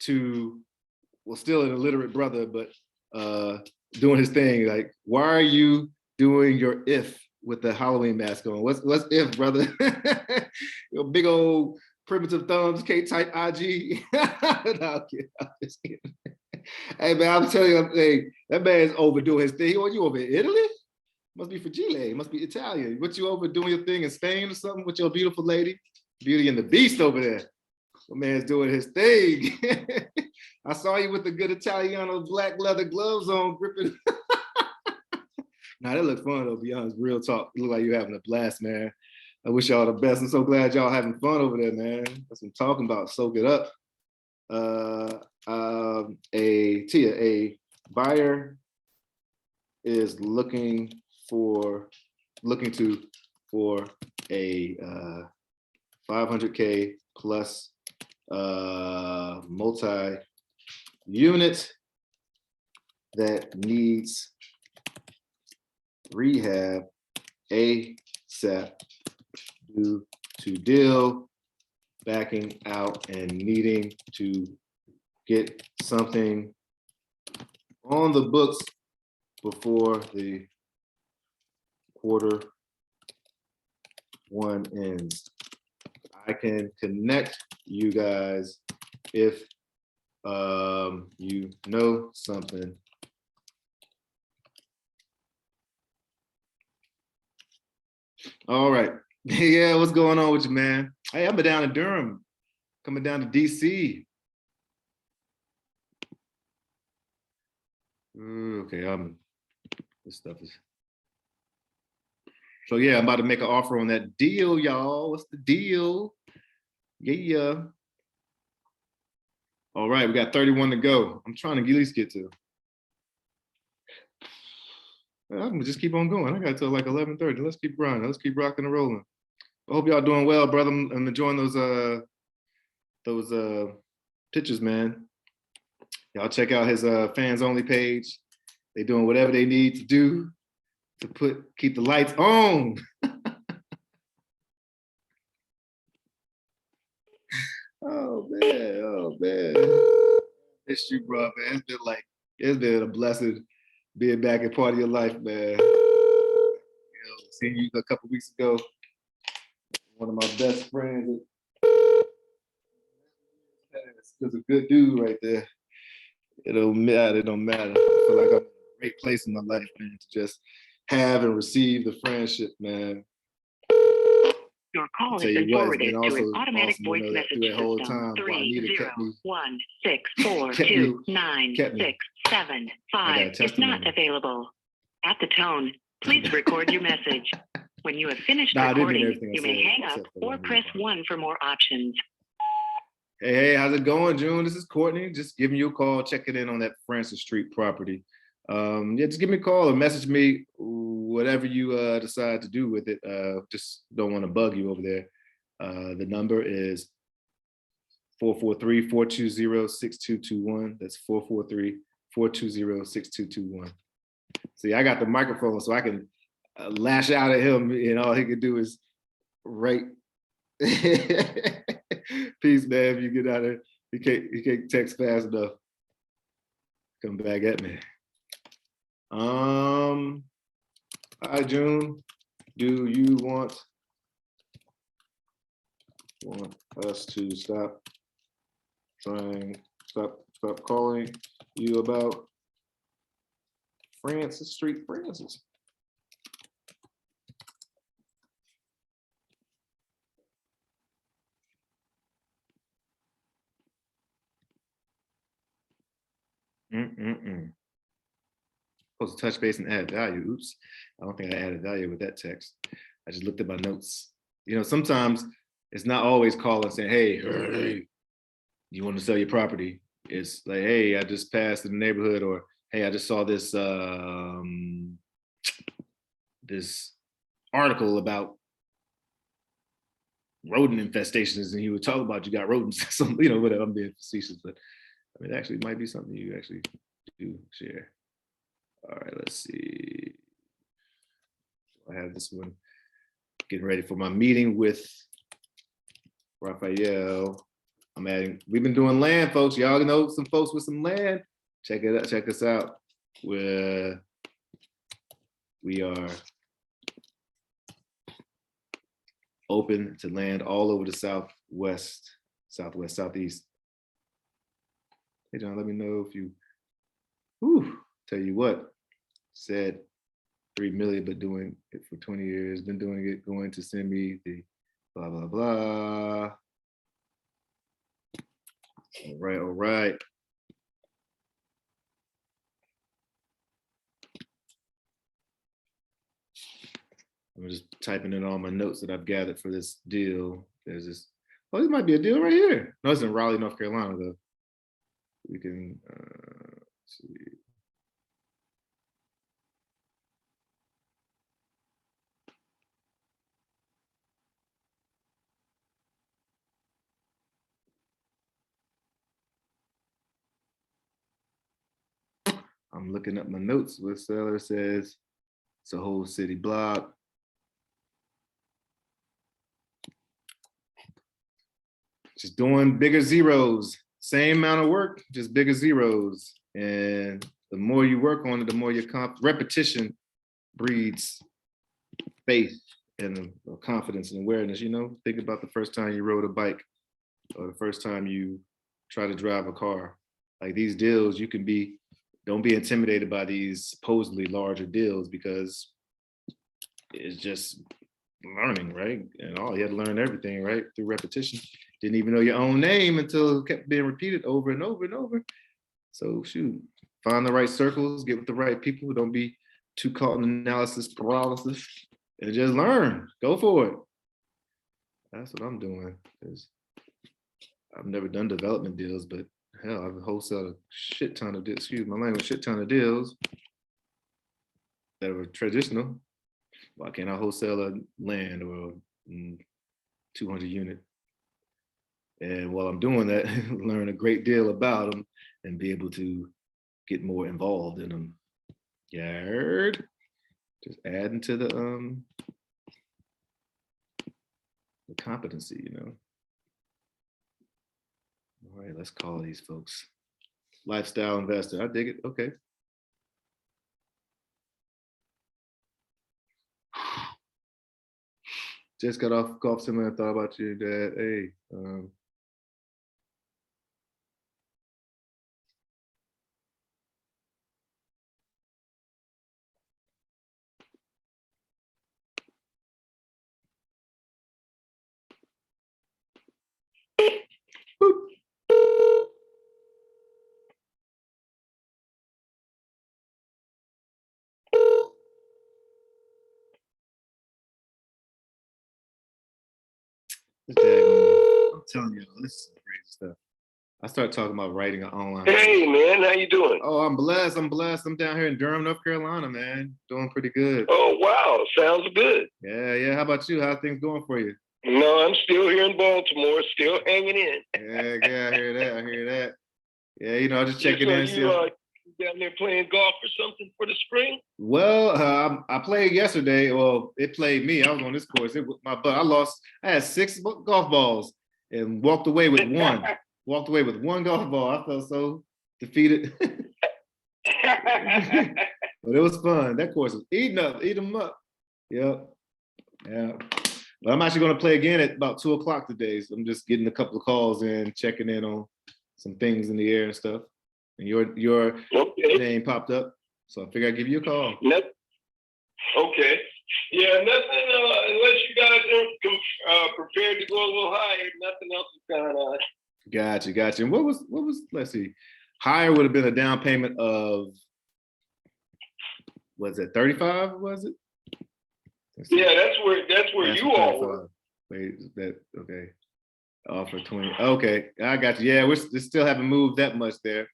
to, well, still an illiterate brother, but doing his thing. Like, why are you doing your if with the Halloween mask on? What's if, brother? Your big old primitive thumbs, can't type IG. No, I'm just kidding. Hey man, I'm telling you, hey, that man's overdoing his thing. You over in Italy? Must be fragile, must be Italian. What, you over doing your thing in Spain or something with your beautiful lady? Beauty and the Beast over there. My man's doing his thing. I saw you with the good Italiano black leather gloves on, gripping. Nah, that looked fun though, be honest, real talk. You look like you're having a blast, man. I wish y'all the best. I'm so glad y'all having fun over there, man. That's what I'm talking about. Soak it up. A buyer is looking to for a 500K plus multi-unit that needs rehab ASAP due to deal backing out and needing to get something on the books before the quarter one ends. I can connect you guys if you know something. All right. Yeah, what's going on with you, man? Hey, I've been down in Durham, coming down to DC. Okay, this stuff is. So yeah, I'm about to make an offer on that deal, y'all. What's the deal? Yeah. All right, we got 31 to go. I'm trying to at least get to. I'm gonna just keep on going. I got till like 11:30. Let's keep grinding. Let's keep rocking and rolling. I hope y'all doing well, brother. I'm enjoying those pictures, man. Y'all check out his fans only page. They doing whatever they need to do to keep the lights on. Oh man. It's you, bro, man. It's been a blessing being back and part of your life, man. Seeing you a couple weeks ago. One of my best friends. That's a good dude right there. It don't matter. I feel like I'm in a great place in my life, man, to just have and receive the friendship, man. Your call has been forwarded to an automatic voice message system. 301-642-9645 is not available. At the tone, please record your message. When you have finished recording, you may hang up or press 1 for more options. Hey, how's it going, June? This is Courtney. Just giving you a call, checking in on that Francis Street property. Yeah, just give me a call or message me, whatever you decide to do with it. Just don't want to bug you over there. The number is 443-420-6221. That's 443-420-6221. See, I got the microphone, so I can lash out at him, and all he can do is write. Peace, man. If you get out of there, you can't text fast enough. Come back at me. Hi, June. Do you want us to stop calling you about Francis Street, Francis? Supposed to touch base and add value. Oops, I don't think I added value with that text. I just looked at my notes. You know, sometimes it's not always calling saying, hey, you want to sell your property? It's like, hey, I just passed in the neighborhood, or hey, I just saw this this article about rodent infestations, and he would talk about you got rodents. Some, whatever. I'm being facetious, but I mean, it actually might be something you actually do share. All right, let's see. I have this one. Getting ready for my meeting with Raphael. I'm adding, we've been doing land, folks. Y'all know some folks with some land. Check it out, check us out. Where we are open to land all over the Southwest, Southeast. Hey John, let me know if you, tell you what, said 3 million, but doing it for 20 years, been doing it, going to send me the blah, blah, blah. All right. I'm just typing in all my notes that I've gathered for this deal. There's this, oh, this might be a deal right here. No, it's in Raleigh, North Carolina, though. We can see. I'm looking up my notes. What seller says it's a whole city block. Just doing bigger zeros, same amount of work, just bigger zeros. And the more you work on it, the more your repetition breeds faith and confidence and awareness. You know, think about the first time you rode a bike or the first time you try to drive a car. Like these deals, you can be, don't be intimidated by these supposedly larger deals because it's just learning, right? And all you had to learn everything, right? Through repetition. Didn't even know your own name until it kept being repeated over and over and over. So shoot, find the right circles, get with the right people. Don't be too caught in analysis paralysis and just learn, go for it. That's what I'm doing. I've never done development deals, but hell, I've wholesaled a shit ton of deals, excuse my language, shit ton of deals that were traditional. Why can't I wholesale a land or 200 unit? And while I'm doing that, learn a great deal about them and be able to get more involved in them. Yard. Just adding to the competency, you know. All right, let's call these folks. Lifestyle investor, I dig it, okay. Just got off golf seminar, thought about you, Dad. Hey, boop. I'm telling you, this is crazy stuff. I started talking about writing an online. Hey man, how you doing? Oh, I'm blessed. I'm down here in Durham, North Carolina, man. Doing pretty good. Oh wow, sounds good. Yeah. How about you? How's things going for you? No, I'm still here in Baltimore, still hanging in. Yeah, I hear that. Yeah, you know, just checking in. You down there playing golf or something for the spring? Well, I played yesterday. Well, it played me. I was on this course. I had 6 golf balls and walked away with one. Walked away with 1 golf ball. I felt so defeated. But it was fun. That course was eat them up. Yep. Yeah. But I'm actually going to play again at about 2 o'clock today. So I'm just getting a couple of calls in, checking in on some things in the air and stuff. And your name popped up. So I figured I'd give you a call. Yep. Okay. Yeah, nothing, unless you guys are prepared to go a little higher, nothing else is going on. Gotcha. And what was, let's see, higher would have been a down payment of, was it 35, was it? Yeah, that's where you all were. Wait, okay. Offer 20. Okay, I got you. Yeah, we still haven't moved that much there.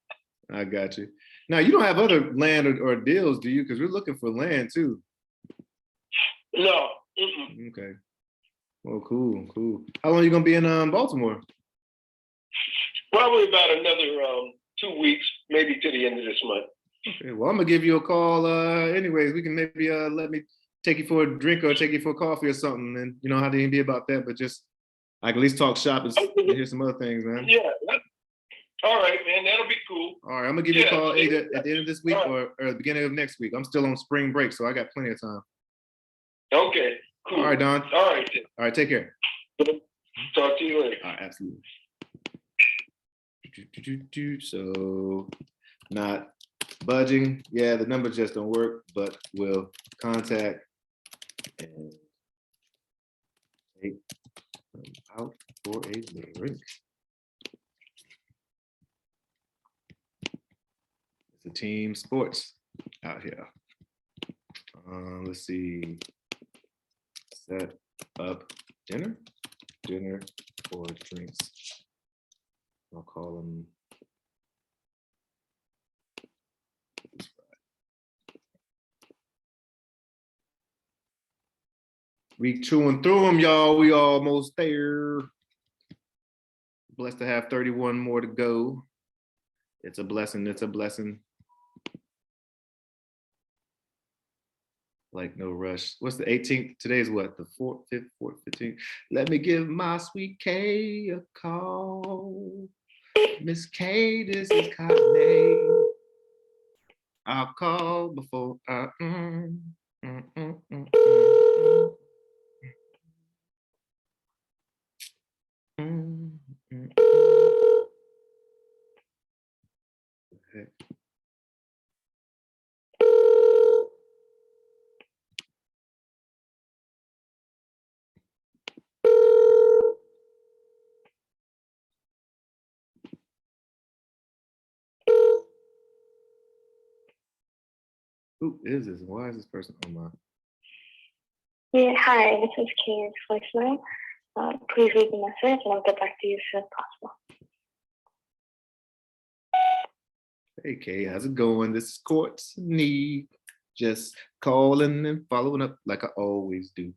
I got you. Now, you don't have other land or deals, do you? Because we're looking for land too. No. Okay. Well, cool. How long are you gonna be in Baltimore? Probably about another 2 weeks, maybe to the end of this month. Okay, well, I'm gonna give you a call. Anyways, we can maybe let me take you for a drink or take you for coffee or something, and you know how they be about that. But just I can at least talk shop and hear some other things, man. Yeah. All right, man. That'll be cool. All right, I'm gonna give you a call either at the end of this week or the beginning of next week. I'm still on spring break, so I got plenty of time. Okay. Cool. All right, Don. All right. Then. All right, take care. Talk to you later. All right, absolutely. So, not budging. Yeah, the numbers just don't work, but we'll contact and take them out for a drink. It's a team sports out here. Let's see. Set up dinner or drinks. I'll call them. We chewing through them, y'all. We almost there. Blessed to have 31 more to go. It's a blessing. It's a blessing. Like no rush. What's the 18th? Today's what? The 4th, 5th, 4th, 15th. Let me give my sweet K a call. Miss K, this is Courtney. I'll call before I. Okay. Who is this? Why is this person on my? Yeah, hi, this is Kane's voicemail. Please leave a message and I'll get back to you as soon as possible. Hey Kay, how's it going? This is Courtney. Just calling and following up like I always do.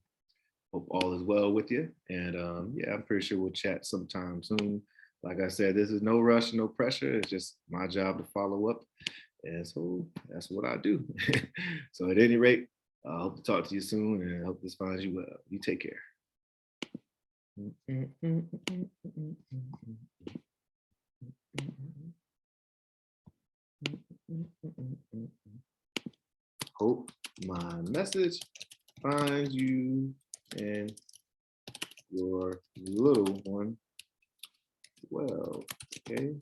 Hope all is well with you. And yeah, I'm pretty sure we'll chat sometime soon. Like I said, this is no rush, no pressure. It's just my job to follow up. And so that's what I do. So at any rate, I hope to talk to you soon and I hope this finds you well. You take care. Hope my message finds you and your little one well. Okay.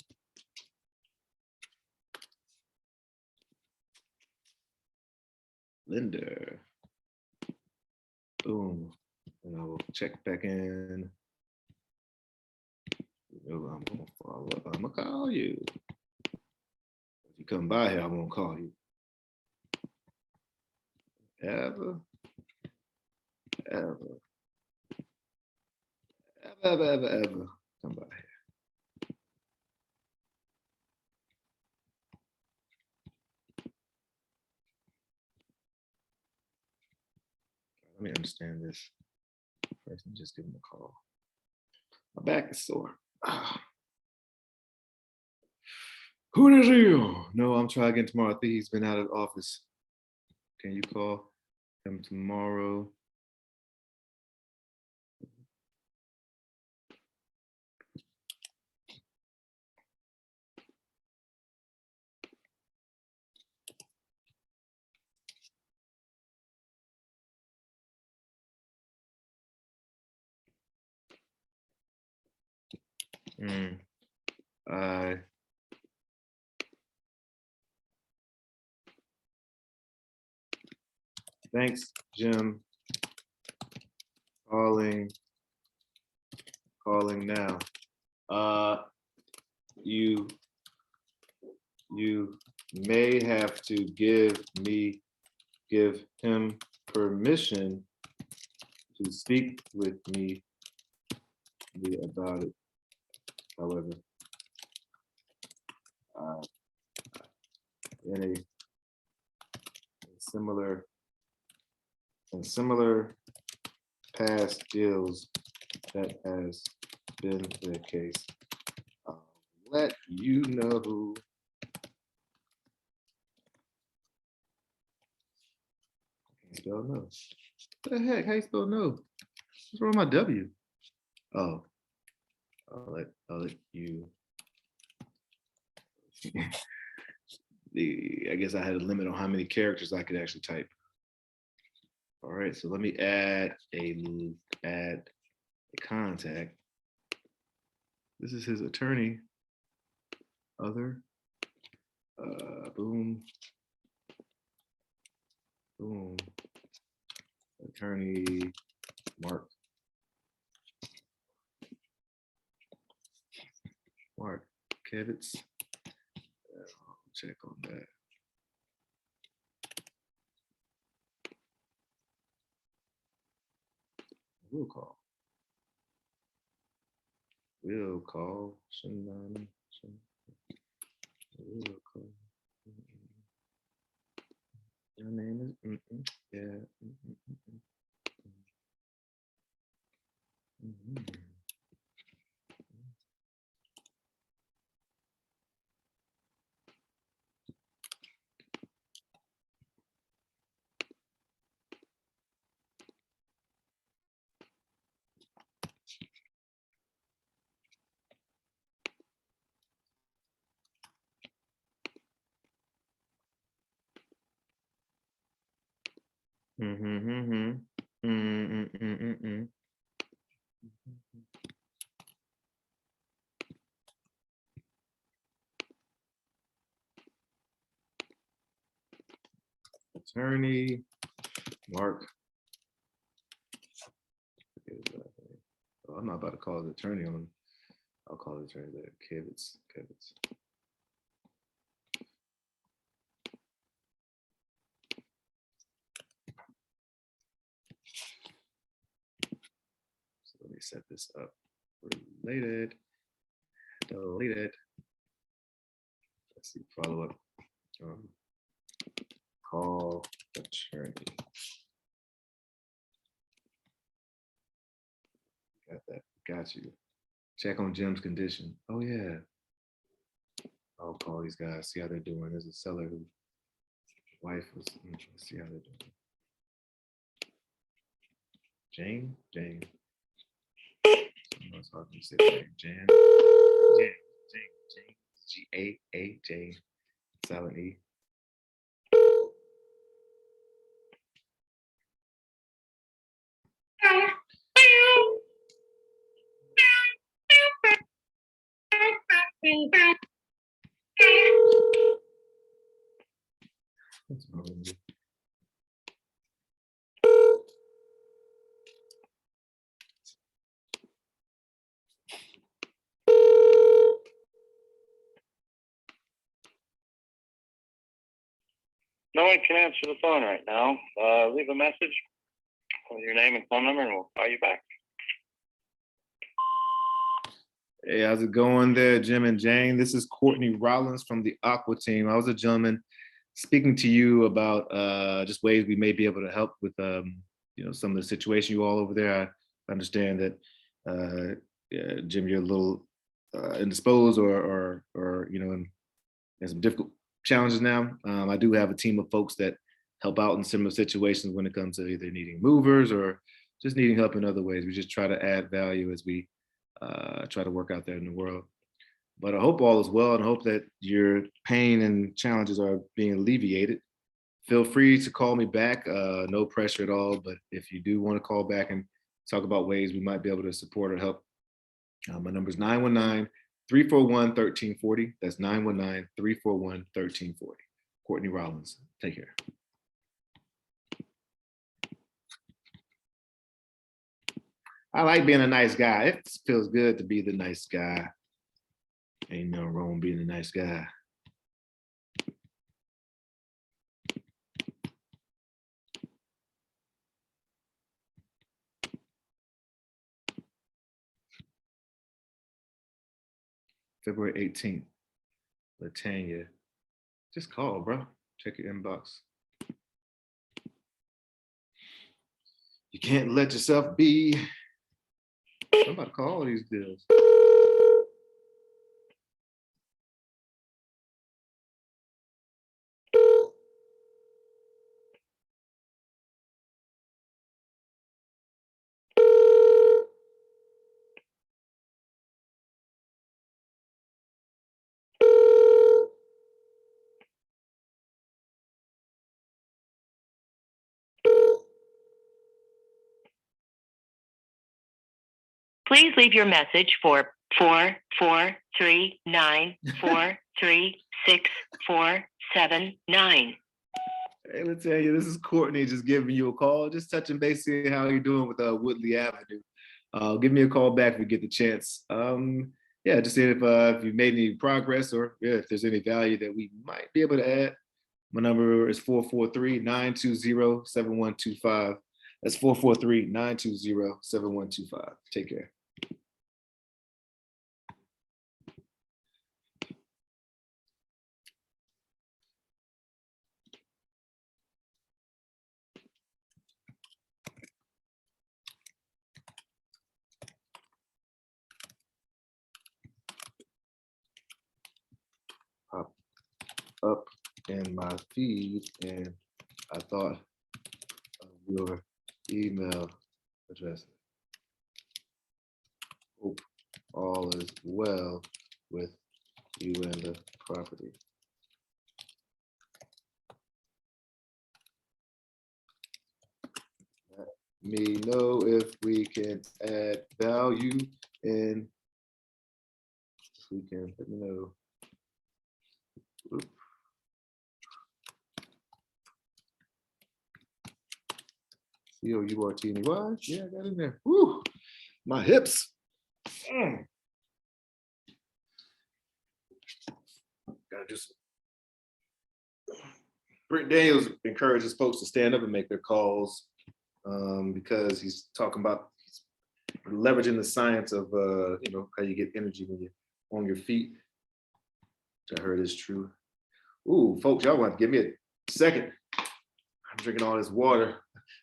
Linda. Boom. And I will check back in. I'm gonna follow up. I'm gonna call you. If you come by here, I'm gonna call you. Ever. Come by here. Let me understand this. First, let me just give him a call. My back is sore. Who is you? No, I'm trying again tomorrow. I think he's been out of office. Can you call him tomorrow? Thanks, Jim. Calling now. You may have to give him permission to speak with me about it. However, in a similar past deals, that has been the case. I'll let you know Spell no. What the heck? How you spell no? What's wrong with my W? Oh, I'll let you. I guess I had a limit on how many characters I could actually type. All right, so let me add a contact. This is his attorney. Other. Boom. Boom. Attorney Mark. Mark Kevitz. I'll check on that. We'll call. We'll call. We'll call. Your name is yeah. Attorney Mark. Oh, I'm not about to call the attorney on. I'll call the attorney there. Kevitz. So let me set this up. Related. Deleted. Let's see. Follow up. Call attorney. Got that. Got you. Check on Jim's condition. Oh yeah. I'll call these guys, see how they're doing. There's a seller whose wife was. Let's see how they're doing. Jane. It's hard to say that. Jane. G-A-A, Jane. Silent E. What's wrong with you? No one can answer the phone right now. Leave a message with your name and phone number and we'll call you back. Hey, how's it going there, Jim and Jane? This is Courtney Rollins from the Aqua team. I was a gentleman speaking to you about just ways we may be able to help with some of the situation you all over there. I understand that Jim, you're a little indisposed or in some difficult challenges now. I do have a team of folks that help out in similar situations when it comes to either needing movers or just needing help in other ways. We just try to add value as we try to work out there in the world. But I hope all is well and I hope that your pain and challenges are being alleviated. Feel free to call me back, no pressure at all. But if you do want to call back and talk about ways we might be able to support or help, my number is 919-341-1340. That's 919-341-1340. Courtney Rollins, take care. I like being a nice guy. It feels good to be the nice guy. Ain't no wrong being a nice guy. February 18th, Latanya. Just call, bro. Check your inbox. You can't let yourself be. I'm about to call all these deals. Please leave your message for 443943647 Hey, let's tell you, this is Courtney just giving you a call, just touching base, seeing how you're doing with Woodley Avenue. Give me a call back if you get the chance. Yeah, just seeing if you made any progress or if there's any value that we might be able to add. My number is 443-920-7125. That's 443-920-7125. Take care. Pop up in my feed, and I thought of your email address. Hope all is well with you and the property. Let me know if we can add value, and if we can, let me know. Oop. C-O-U-R-T-N-E-Y. Yeah, I got in there. Woo! My hips. Gotta do some. Britt Daniels encourages folks to stand up and make their calls because he's talking about leveraging the science of how you get energy when you're on your feet. Which I heard is true. Ooh, folks, y'all want to give me a second. I'm drinking all this water.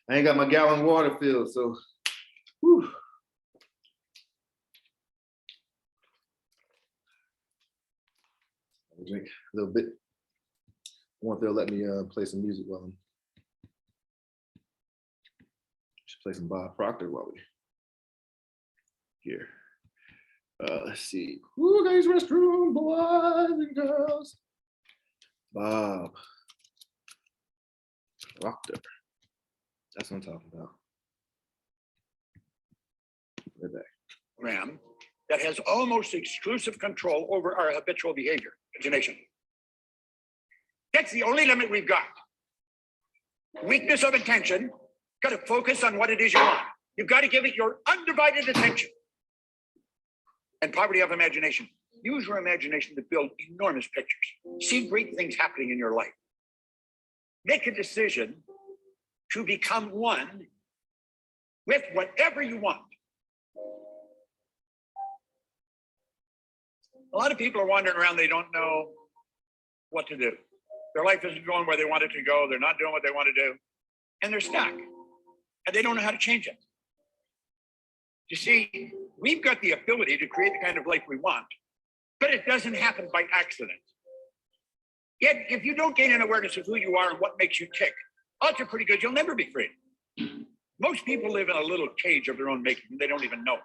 I ain't got my gallon water filled, so whew. I'll drink a little bit. I want they'll let me play some music while I'm. Should play some Bob Proctor while we here. Let's see. Who guys restroom, boys and girls? Bob Proctor. That's what I'm talking about. Right back. Program that has almost exclusive control over our habitual behavior, imagination. That's the only limit we've got. Weakness of attention, got to focus on what it is you want. You've got to give it your undivided attention. And poverty of imagination. Use your imagination to build enormous pictures. See great things happening in your life. Make a decision to become one with whatever you want. A lot of people are wandering around, they don't know what to do. Their life isn't going where they want it to go, they're not doing what they want to do, and they're stuck, and they don't know how to change it. You see, we've got the ability to create the kind of life we want, but it doesn't happen by accident. Yet, if you don't gain an awareness of who you are and what makes you tick, odds are pretty good you'll never be free. Most people live in a little cage of their own making, and they don't even know it.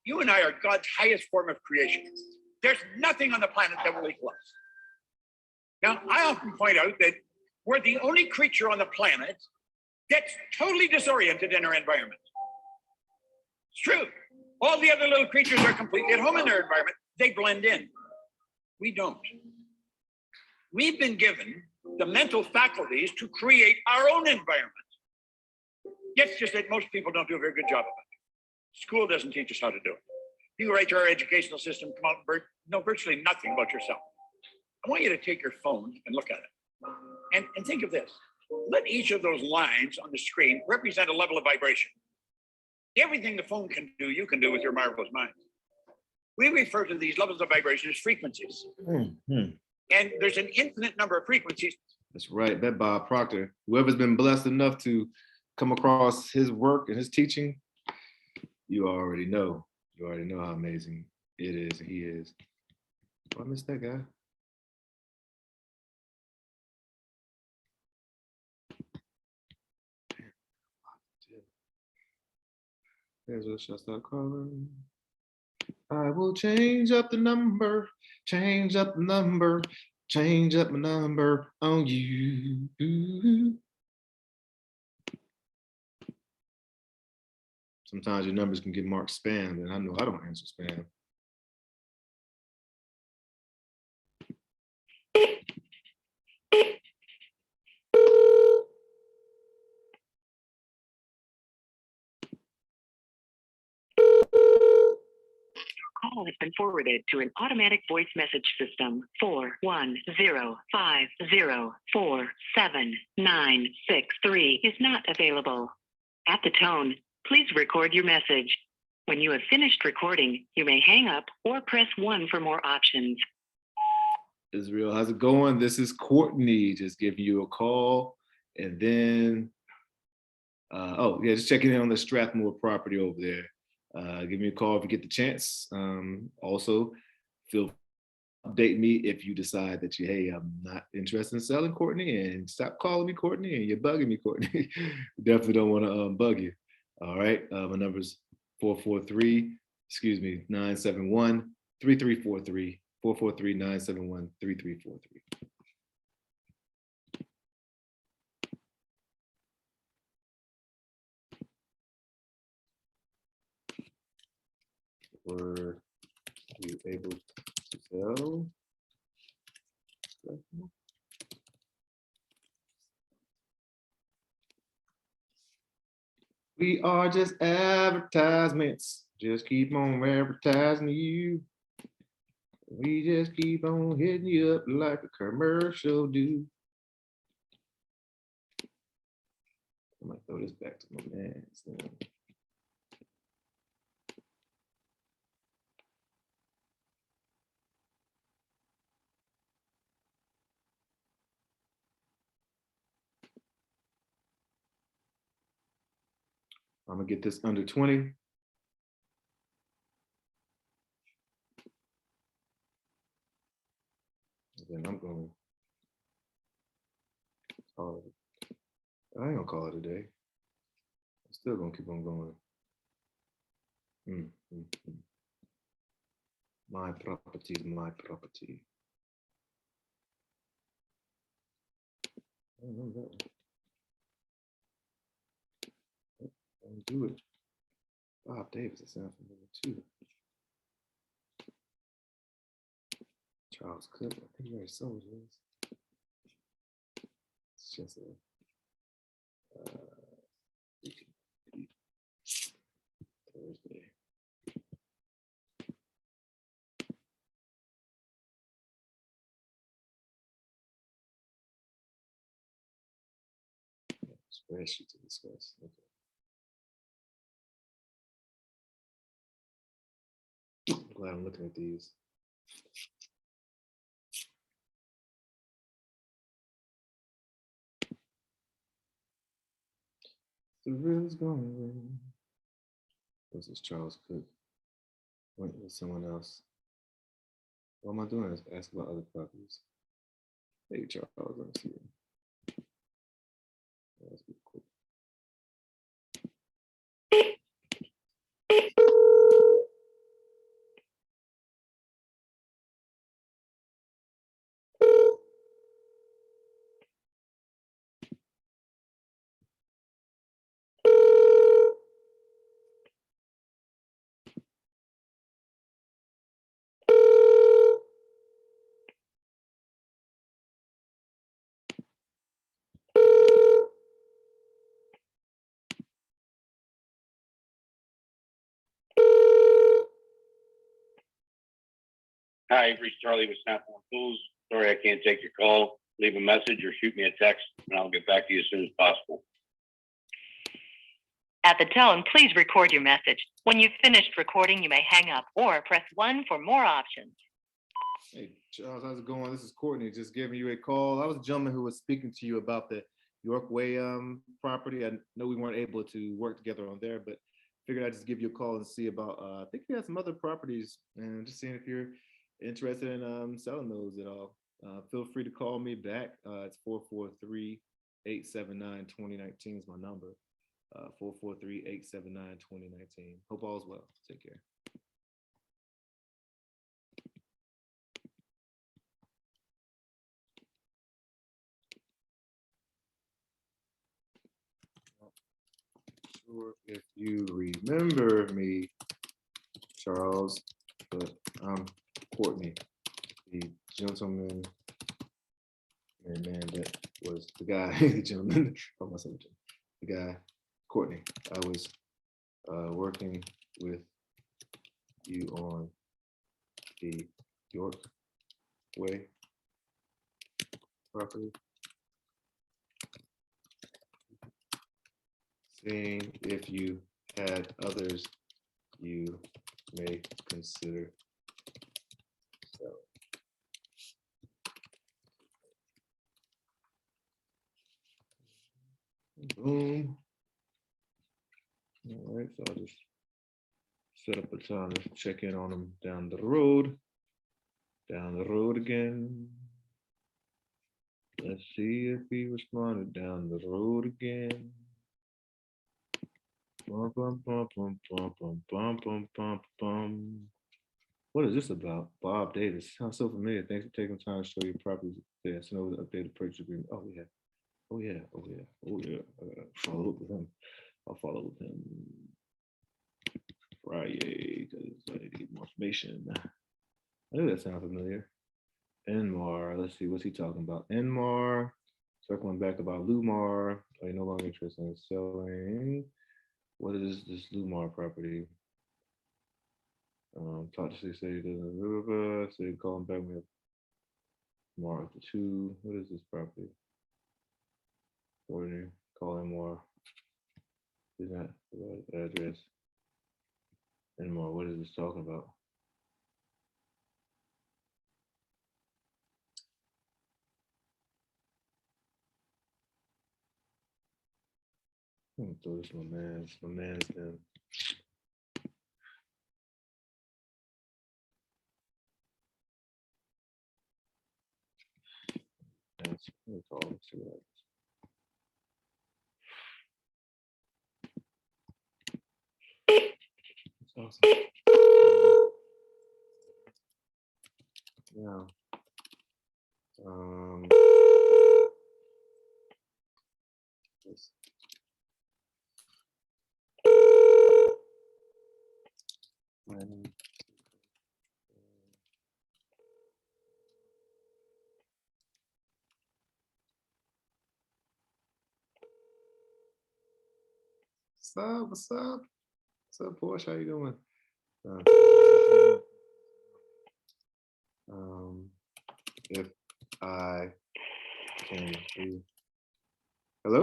You and I are God's highest form of creation. There's nothing on the planet that will equal us. Now, I often point out that we're the only creature on the planet that's totally disoriented in our environment. It's true. All the other little creatures are completely at home in their environment. They blend in. We don't. We've been given the mental faculties to create our own environment. It's just that most people don't do a very good job of it. School doesn't teach us how to do it. You write to our educational system, come out and know virtually nothing about yourself. I want you to take your phone and look at it. And think of this. Let each of those lines on the screen represent a level of vibration. Everything the phone can do, you can do with your marvelous mind. We refer to these levels of vibration as frequencies. Mm-hmm. And there's an infinite number of frequencies. That's right. That Bob Proctor, whoever's been blessed enough to come across his work and his teaching, you already know. You already know how amazing it is and he is. Oh, I missed that guy. Here's what should I start calling? I will change up the number, change up the number, change up my number on you. Sometimes your numbers can get marked spam, and I know I don't answer spam. Call has been forwarded to an automatic voice message system. 41050479963 is not available. At the tone, please record your message. When you have finished recording, you may hang up or press 1 for more options. Israel, how's it going? This is Courtney, just giving you a call. And then, just checking in on the Strathmore property over there. Give me a call if you get the chance. Also, feel free to update me if you decide that hey, I'm not interested in selling, Courtney, and stop calling me Courtney, and you're bugging me, Courtney. Definitely don't want to bug you. All right, my number's 971-3343, 443-971-3343. Were you able to sell? We are just advertisements. Just keep on advertising you. We just keep on hitting you up like a commercial do. I might throw this back to my man. I'm gonna get this under 20. And then I'm going to call it. I ain't gonna call it a day. I'm still gonna keep on going. My property is my property. I don't know that one. Don't do it. Bob Davis, it sounds familiar too. Charles Cook, I think he already sold his. It's just a Thursday. Spreadsheet to discuss. Okay. I'm glad I'm looking at these. The real's going. This is Charles Cook. Went with someone else. What am I doing? Ask about other properties. Hey, Charles, let me see it. Let's be quick. Hi, you've reached Charlie with Snap-on Tools. Sorry I can't take your call. Leave a message or shoot me a text, and I'll get back to you as soon as possible. At the tone, please record your message. When you've finished recording, you may hang up or press 1 for more options. Hey, Charles, how's it going? This is Courtney, just giving you a call. I was a gentleman who was speaking to you about the York Way property. I know we weren't able to work together on there, but figured I'd just give you a call and see about, I think you had some other properties, and just seeing if you're interested in selling those at all. Feel free to call me back. It's 443-879-2019 is my number. 443-879-2019. Hope all is well. Take care. sure if you remember me, Charles, but I'm Courtney, the gentleman and man that was the guy, the gentleman, oh, my son, the guy, Courtney. I was working with you on the York Way property. Seeing if you had others you may consider selling. Boom. All right, so I'll just set up a time to check in on them down the road. Down the road again. Let's see if he responded down the road again. Bum, bum, bum, bum, bum, bum, bum, bum, bum, bum. What is this about? Bob Davis. Sounds so familiar. Thanks for taking time to show your properties. Yes, no updated purchase agreement. Oh yeah. Oh yeah. Oh yeah. Oh yeah. I gotta follow up with him. I'll follow with him Friday because I need to get more information. I knew that sounds familiar. Enmar. Let's see. What's he talking about? Enmar. Circling back about Lumar. Are you no longer interested in selling? What is this Lumar property? Talk to say say call him back. We have Mark the 2. What is this property? Courtney, call him more. Is that the address? And more. What is this talking about? I'm gonna throw this my man's been. That's call him, see what that's awesome. Yeah. Yes. What's up? What's up? What's up, Porsche? How you doing? If I can do. Hello?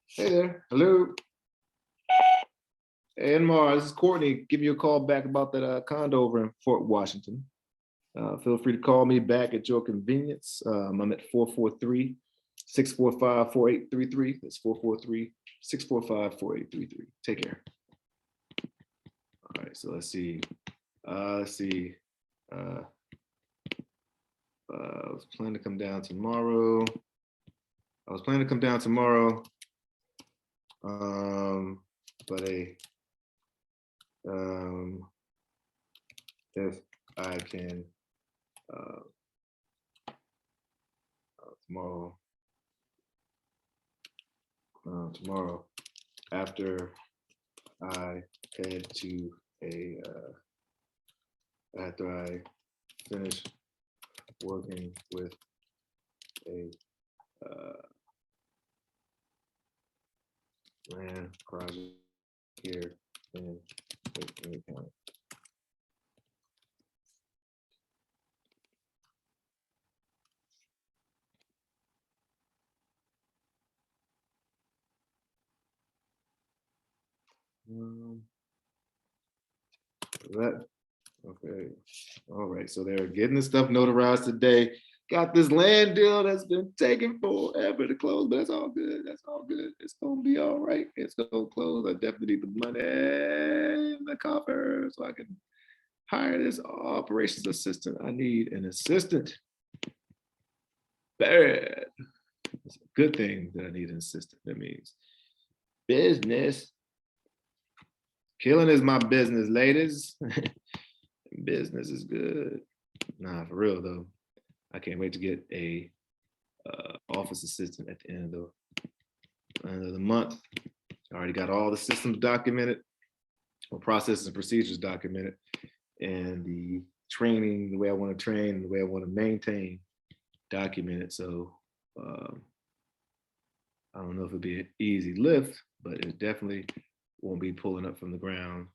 Hey there. Hello. Hey, Enmar, this is Courtney. Give you a call back about that condo over in Fort Washington. Feel free to call me back at your convenience. I'm at 443-645-4833. That's 443-645-4833. Take care. All right, so let's see. I was planning to come down tomorrow. But if I can tomorrow after I head to after I finish working with a land project here in County. That okay. All right. So they're getting the stuff notarized today. Got this land deal that's been taking forever to close, but it's all good. That's all good. It's gonna be all right. It's gonna close. I definitely need the money in the coffer so I can hire this operations assistant. I need an assistant. Bad. It's a good thing that I need an assistant. That means business. Killing is my business, ladies. Business is good. Nah, for real though. I can't wait to get a office assistant at the end of the month I already got all the systems documented, or processes and procedures documented, and the training, the way I want to train, the way I want to maintain documented. So I don't know if it'll be an easy lift, but it definitely won't be pulling up from the ground.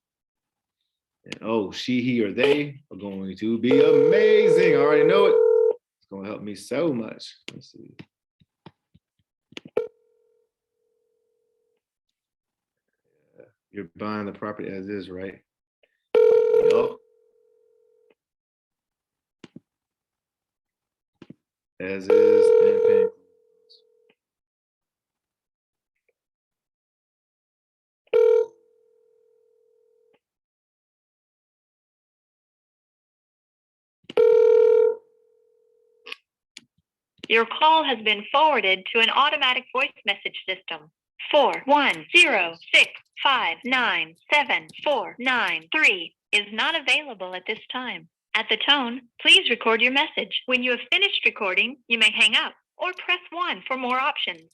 And oh, she, he, or they are going to be amazing. I already know it. It's going to help me so much. Let's see. You're buying the property as is, right? Yup. As is and paying. Your call has been forwarded to an automatic voice message system. 41065974993 is not available at this time. At the tone, please record your message. When you have finished recording, you may hang up or press 1 for more options.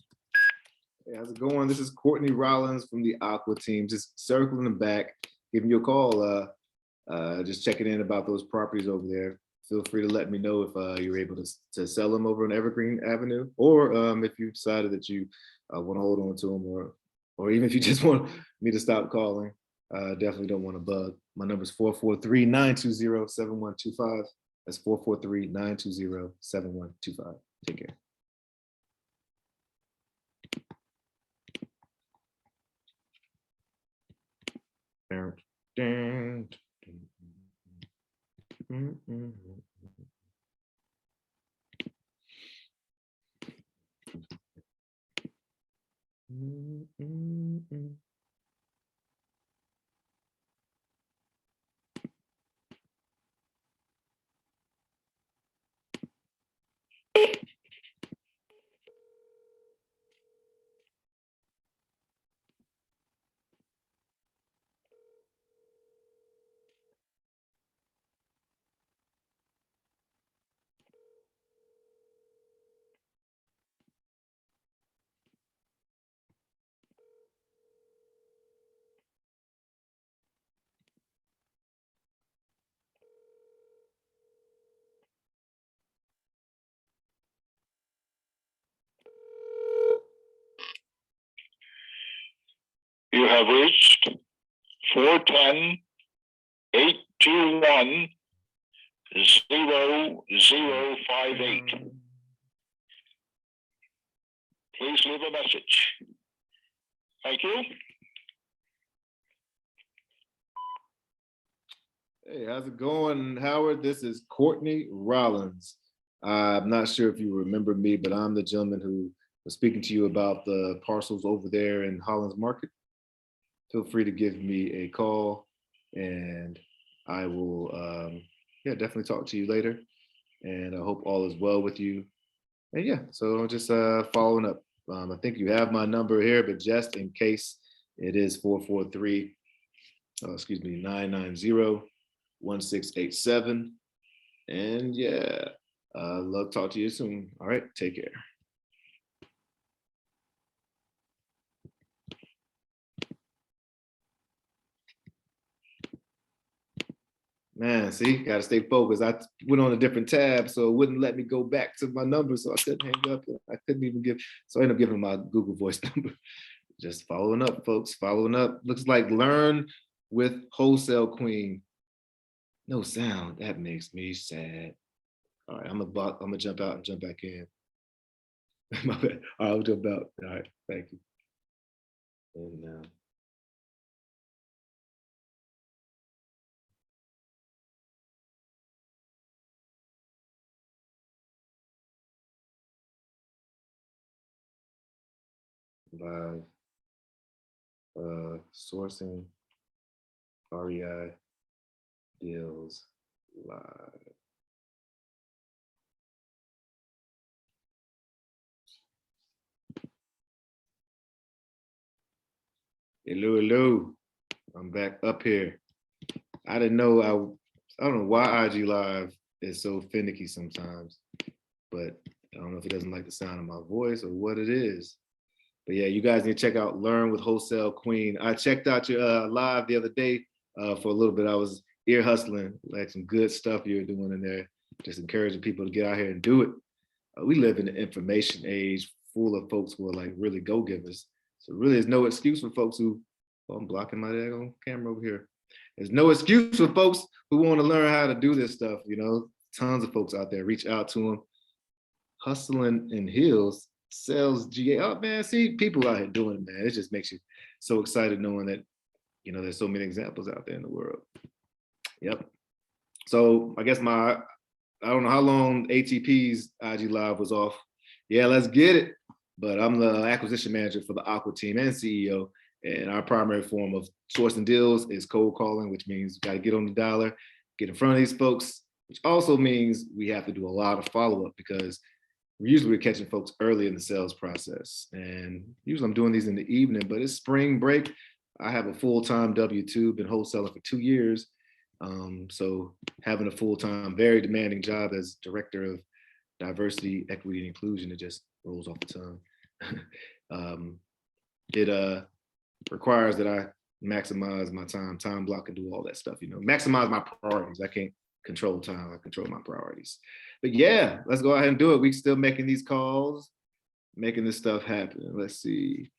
Hey, how's it going? This is Courtney Rollins from the Aqua team, just circling them back, giving you a call, just checking in about those properties over there. Feel free to let me know if you're able to sell them over on Evergreen Avenue, or if you decided that you want to hold on to them, or even if you just want me to stop calling. Definitely don't want to bug. My number is 443-920-7125. That's 443-920-7125. Take care. You have reached 410-821-0058. Please leave a message. Thank you. Hey, how's it going, Howard? This is Courtney Rollins. I'm not sure if you remember me, but I'm the gentleman who was speaking to you about the parcels over there in Hollins Market. Feel free to give me a call, and I will definitely talk to you later. And I hope all is well with you. And yeah, so just following up. I think you have my number here, but just in case, it is 443-990-1687. And yeah, love to talk to you soon. All right, take care. Man, see, gotta stay focused. I went on a different tab, so it wouldn't let me go back to my number, so I couldn't hang up. I couldn't even so I ended up giving my Google Voice number. Just following up, folks, following up. Looks like learn with Wholesale Queen. No sound, that makes me sad. All right, I'm gonna jump out and jump back in. My bad. All right, I'll jump out. All right, thank you. And live sourcing REI deals live. Hello. I'm back up here. I didn't know I don't know why IG Live is so finicky sometimes, but I don't know if it doesn't like the sound of my voice or what it is. But yeah, you guys need to check out Learn with Wholesale Queen. I checked out your live the other day for a little bit. I was ear hustling, like some good stuff you're doing in there, just encouraging people to get out here and do it. We live in an information age full of folks who are like really go-givers. So really there's no excuse for folks who, oh, I'm blocking my daggone camera over here. There's no excuse for folks who want to learn how to do this stuff, you know. Tons of folks out there, reach out to them. Hustling in Heels sells GA. Oh man, see people out here doing it, man. It just makes you so excited knowing that, you know, there's so many examples out there in the world. Yep. So I guess I don't know how long ATP's IG Live was off. Yeah, let's get it. But I'm the acquisition manager for the Aqua team and CEO. And our primary form of sourcing deals is cold calling, which means we got to get on the dollar, get in front of these folks, which also means we have to do a lot of follow-up because we're catching folks early in the sales process. And usually I'm doing these in the evening, but it's spring break. I have a full-time W-2, been wholesaling for 2 years. So having a full-time, very demanding job as director of diversity, equity, and inclusion, it just rolls off the tongue. It requires that I maximize my time block, and do all that stuff, you know, maximize my priorities. I can't control time, I control my priorities. But yeah, let's go ahead and do it. We still making these calls, making this stuff happen. Let's see.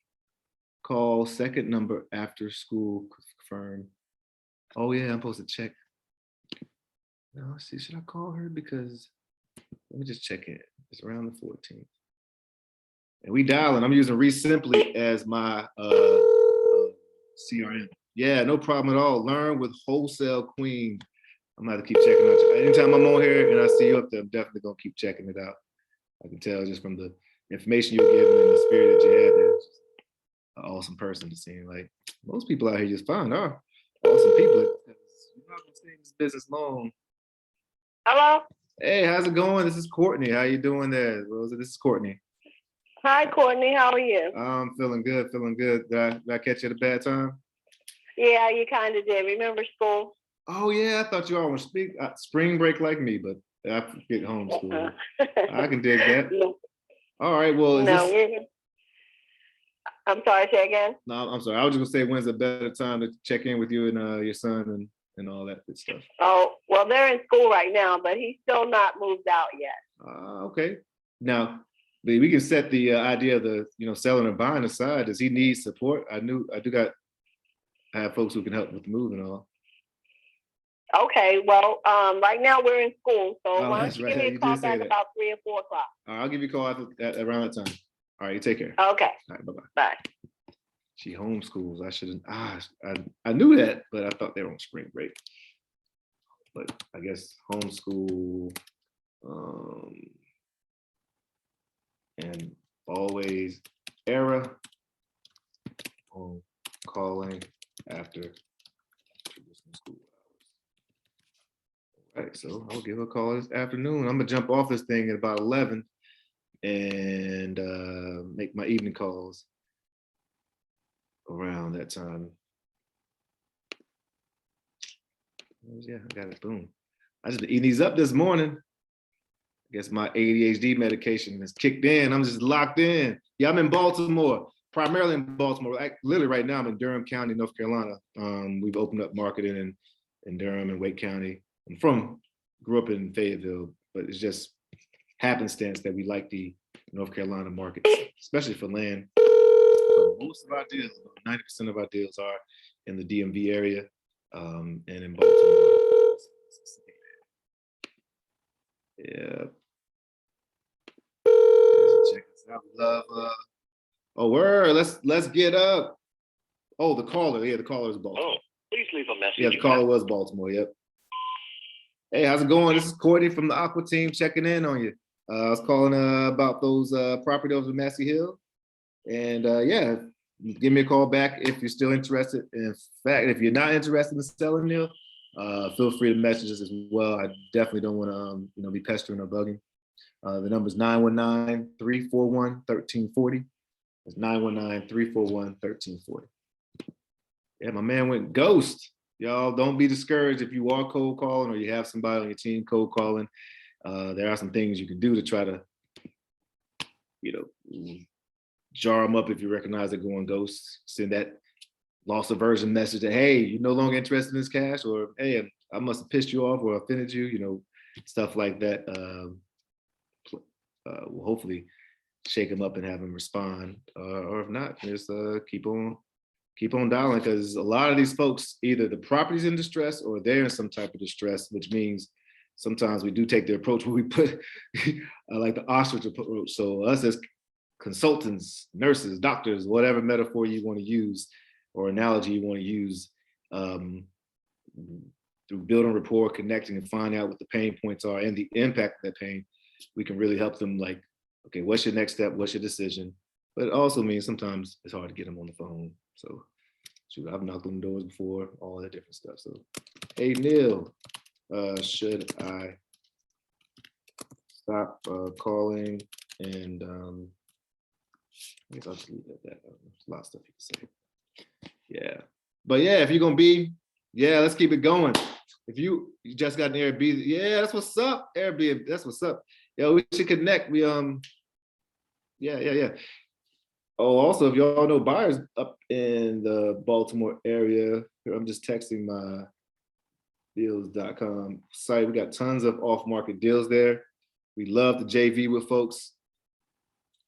Call second number after school confirm. Oh yeah, I'm supposed to check. No, let's see, should I call her? Because let me just check in. It's around the 14th. And we dialing. I'm using Simply as my CRM. Yeah, no problem at all. Learn with Wholesale Queen. I'm gonna have to keep checking out. Anytime I'm on here and I see you up there, I'm definitely gonna keep checking it out. I can tell just from the information you're giving and the spirit that you have there. It's just an awesome person to see. Like most people out here just fine are awesome people. You're not gonna stay in this business long. Hello. Hey, how's it going? This is Courtney. How you doing there, Rosa? This is Courtney. Hi, Courtney. How are you? I'm feeling good, feeling good. Did I catch you at a bad time? Yeah, you kind of did. Remember school? Oh yeah, I thought you all were spring break like me, but I get homeschool. I can dig that. No, All right, well, I'm sorry, say again? No, I'm sorry. I was just gonna say, when's a better time to check in with you and your son and all that good stuff? Oh, well, they're in school right now, but he's still not moved out yet. Okay. Now, we can set the idea of the, you know, selling or buying aside. Does he need support? I have folks who can help with the move and all. Okay, well, right now we're in school, so why don't you right. give me a You call did say back that. about 3 or 4 o'clock? I'll give you a call around that time. All right, you take care. Okay. All right, bye-bye. Bye. She homeschools. I shouldn't. I knew that, but I thought they were on spring break. But I guess homeschool and always era on calling after traditional school hours. All right, so I'll give her a call this afternoon. I'm gonna jump off this thing at about 11 and make my evening calls around that time. Yeah, I got it. Boom. I just been eating these up this morning. I guess my ADHD medication has kicked in. I'm just locked in. Yeah, I'm in Baltimore, primarily in Baltimore. Literally right now, I'm in Durham County, North Carolina. We've opened up marketing in Durham and Wake County. Grew up in Fayetteville, but it's just happenstance that we like the North Carolina market, especially for land. So most of our deals, 90% of our deals are in the DMV area and in Baltimore. Yeah. Check us out. Love. Oh, word. Let's get up. Oh, the caller. Yeah, the caller is Baltimore. Oh, please leave a message. Yeah, the caller was Baltimore. Yep. Hey, how's it going? This is Courtney from the Aqua team checking in on you. I was calling about those property over in Massey Hill. And yeah, give me a call back if you're still interested. In fact, if you're not interested in selling Neil, feel free to message us as well. I definitely don't want to be pestering or bugging. The number is 919-341-1340. It's 919-341-1340. Yeah, my man went ghost. Y'all don't be discouraged if you are cold calling or you have somebody on your team cold calling. There are some things you can do to try to, jar them up if you recognize they're going ghost. Send that loss aversion message that, hey, you're no longer interested in this cash, or hey, I must have pissed you off or offended you, you know, stuff like that. Will hopefully shake them up and have them respond, or if not, just keep on dialing, because a lot of these folks, either the property's in distress or they're in some type of distress, which means sometimes we do take the approach where we put like the ostrich approach. So us as consultants, nurses, doctors, whatever metaphor you want to use or analogy you want to use, through building rapport, connecting, and finding out what the pain points are and the impact of that pain, we can really help them, like, okay, what's your next step? What's your decision? But it also means sometimes it's hard to get them on the phone. So shoot, I've knocked on doors before, all that different stuff. So, hey, Neil, should I stop calling? And I guess I'll just leave it at that. There's a lot of stuff you can say. Yeah. But yeah, if you're going to be, yeah, let's keep it going. If you just got an Airbnb, yeah, that's what's up. Airbnb, that's what's up. Yeah, we should connect. We yeah. Oh, also, if y'all know buyers up in the Baltimore area, I'm just texting my deals.com site. We got tons of off-market deals there. We love to JV with folks.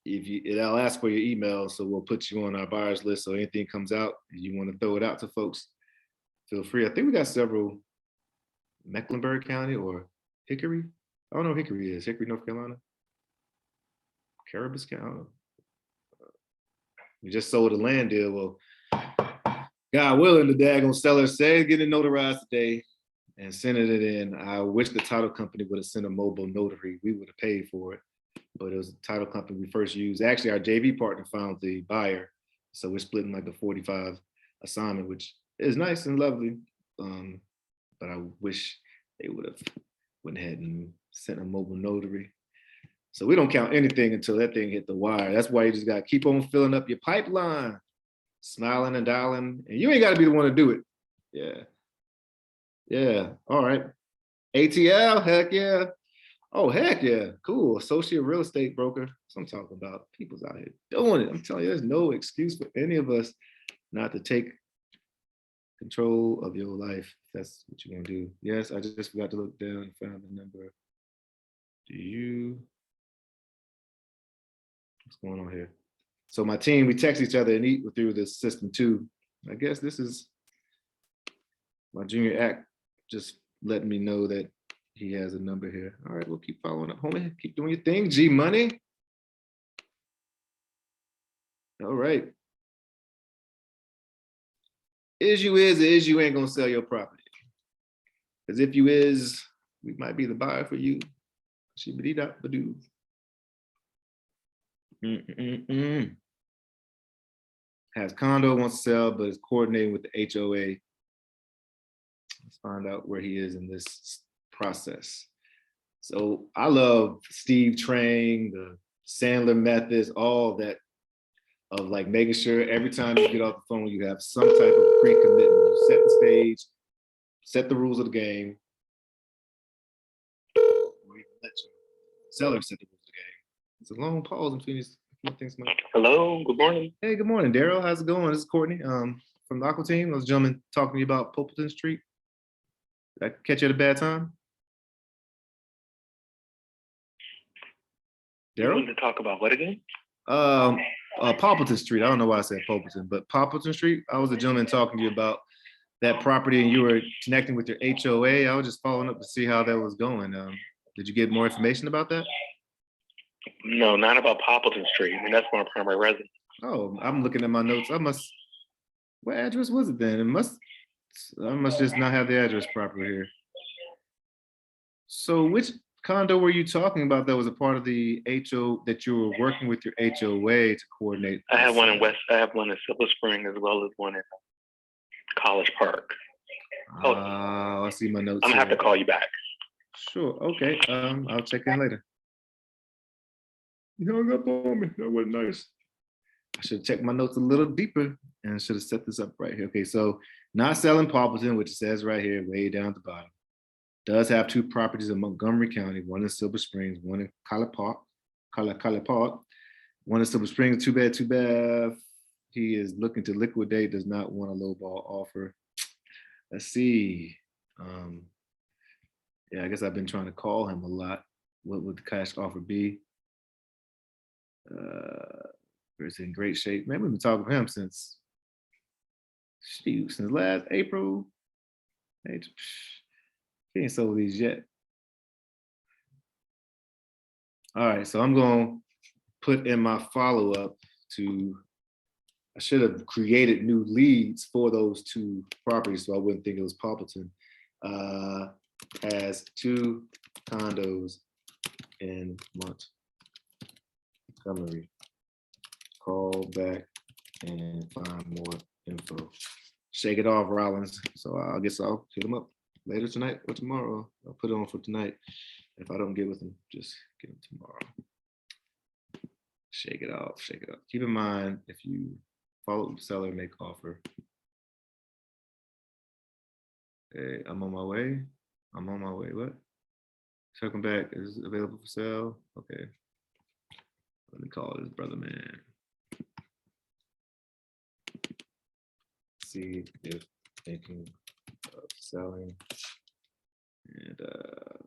I'll ask for your email, so we'll put you on our buyers list. So anything comes out, you want to throw it out to folks, feel free. I think we got several Mecklenburg County or Hickory. I don't know where Hickory is. Hickory, North Carolina. Caribous County. We just sold a land deal. Well, God willing, the daggone seller said getting notarized today and sending it in. I wish the title company would have sent a mobile notary. We would have paid for it, but it was a title company we first used. Actually, our JV partner found the buyer, so we're splitting like the 45 assignment, which is nice and lovely. But I wish they would have went ahead and sent a mobile notary. So we don't count anything until that thing hit the wire. That's why you just got to keep on filling up your pipeline, smiling and dialing, and you ain't got to be the one to do it. Yeah. Yeah. All right. ATL, heck yeah. Oh, heck yeah. Cool. Associate real estate broker. That's what I'm talking about. People's out here doing it. I'm telling you, there's no excuse for any of us not to take control of your life. That's what you're going to do. Yes, I just forgot to look down and found the number. What's going on here? So my team, we text each other and eat through this system too. I guess this is my junior act just letting me know that he has a number here. All right, we'll keep following up, homie. Keep doing your thing, G Money. All right. Is you ain't gonna sell your property. Because if you is, we might be the buyer for you. Shibbity-dop-ba-doo. Has condo, wants to sell, but is coordinating with the HOA. Let's find out where he is in this process. So I love Steve Trang, the Sandler methods, all that, of like making sure every time you get off the phone, you have some type of pre-commitment. You set the stage, set the rules of the game. Or even let your seller set the rules of the game. It's a long pause between these things. Hello, good morning. Hey, good morning, Daryl. How's it going? This is Courtney from the Aqua Team. I was gentleman talking to you about Popleton Street. Did I catch you at a bad time? You Daryl? wanted to talk about what again? Popleton Street. I don't know why I said Popleton, but Popleton Street. I was a gentleman talking to you about that property, and you were connecting with your HOA. I was just following up to see how that was going. Did you get more information about that? No, not about Poppleton Street. I mean, that's my primary residence. Oh, I'm looking at my notes. What address was it then? I must just not have the address proper here. So which condo were you talking about that was a part of the HO that you were working with your HOA to coordinate? I have one in Silver Spring as well as one in College Park. I see my notes. I'm gonna have to call you back. Sure. Okay. I'll check in later. You hung up on me. That wasn't nice. I should have checked my notes a little deeper and should have set this up right here. Okay, so not selling Poppleton, which it says right here, way down at the bottom. Does have 2 properties in Montgomery County, one in Silver Springs, one in College Park. One in Silver Spring, too bad, too bad. He is looking to liquidate, does not want a low ball offer. Let's see. Yeah, I guess I've been trying to call him a lot. What would the cash offer be? It's in great shape. Man, we've been talking to him since last April. He ain't sold these yet. All right, so I'm gonna put in my follow-up to, I should have created new leads for those two properties so I wouldn't think it was Poppleton. Has 2 condos in Montgomery. Call back and find more info. Shake it off, Rollins. So I guess I'll hit him up later tonight or tomorrow. I'll put it on for tonight. If I don't get with him, just get him tomorrow. Shake it off, shake it off. Keep in mind, if you follow the seller, make offer. Hey, I'm on my way. I'm on my way. What? Welcome back is available for sale. Okay. Let me call this brother, man. See if thinking of selling. And let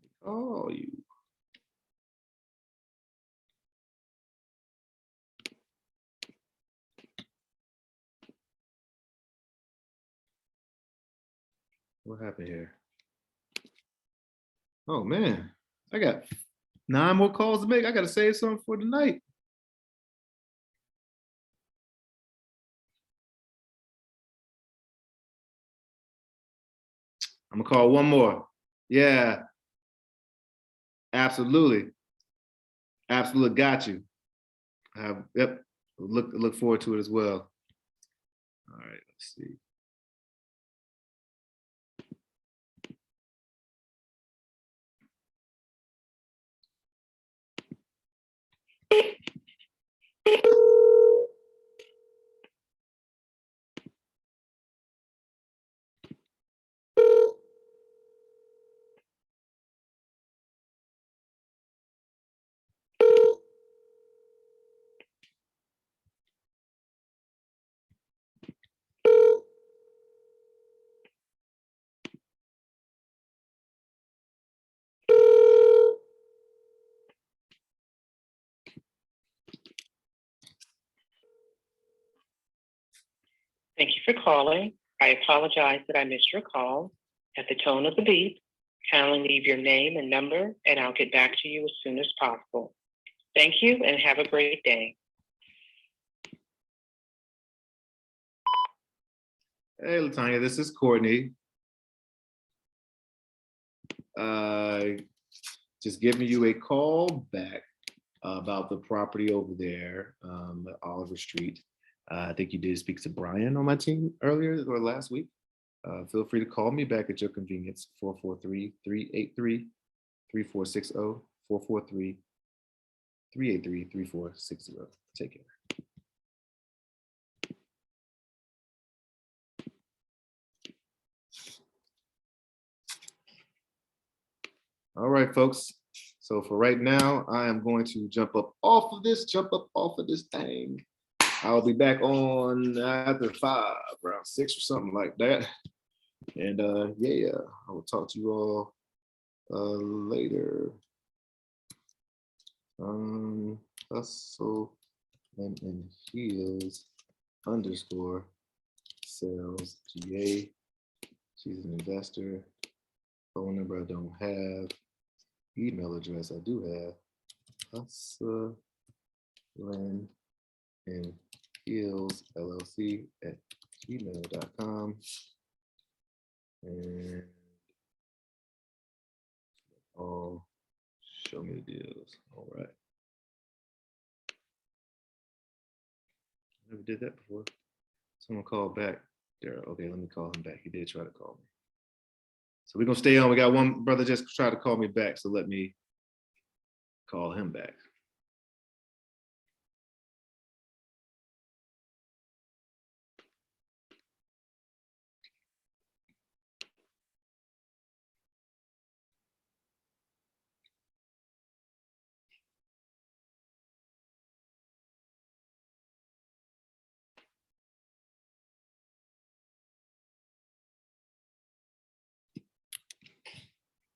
me call you. What happened here? Oh man, I got 9 more calls to make. I gotta save something for tonight. I'm gonna call one more. Yeah, absolutely. Absolutely, got you. Yep, look forward to it as well. All right, let's see. Thank you for calling. I apologize that I missed your call. At the tone of the beep, kindly leave your name and number, and I'll get back to you as soon as possible. Thank you and have a great day. Hey, Latanya, this is Courtney. Just giving you a call back about the property over there, Oliver Street. I think you did speak to Brian on my team earlier or last week. Feel free to call me back at your convenience, 443-383-3460, 443-383-3460. Take care. All right, folks. So for right now, I am going to jump up off of this thing. I'll be back on after 5, around 6 or something like that. And yeah, I will talk to you all later. Hustle and heels _ sales GA. She's an investor. Phone number I don't have. Email address I do have. Hustle and heels LLC at gmail.com. And all show me the deals. All right. Never did that before. Someone called back. Daryl. Okay, let me call him back. He did try to call me. So we're gonna stay on. We got one brother just tried to call me back, so let me call him back.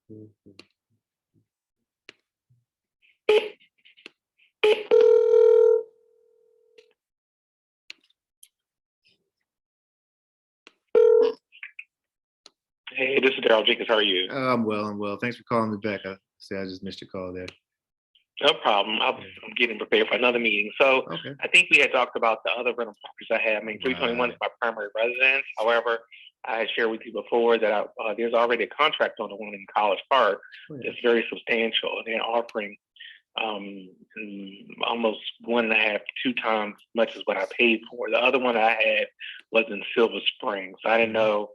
Hey, this is Daryl Jenkins. How are you? I'm well. I'm well. Thanks for calling me back. I just missed your call there. No problem. I'm getting prepared for another meeting. So Okay. I think we had talked about the other rental properties I have. I mean, 321 is my primary residence. However, I had shared with you before that there's already a contract on the one in College Park. It's very substantial. They're offering almost 1.5, 2 times as much as what I paid for. The other one I had was in Silver Spring. So I didn't know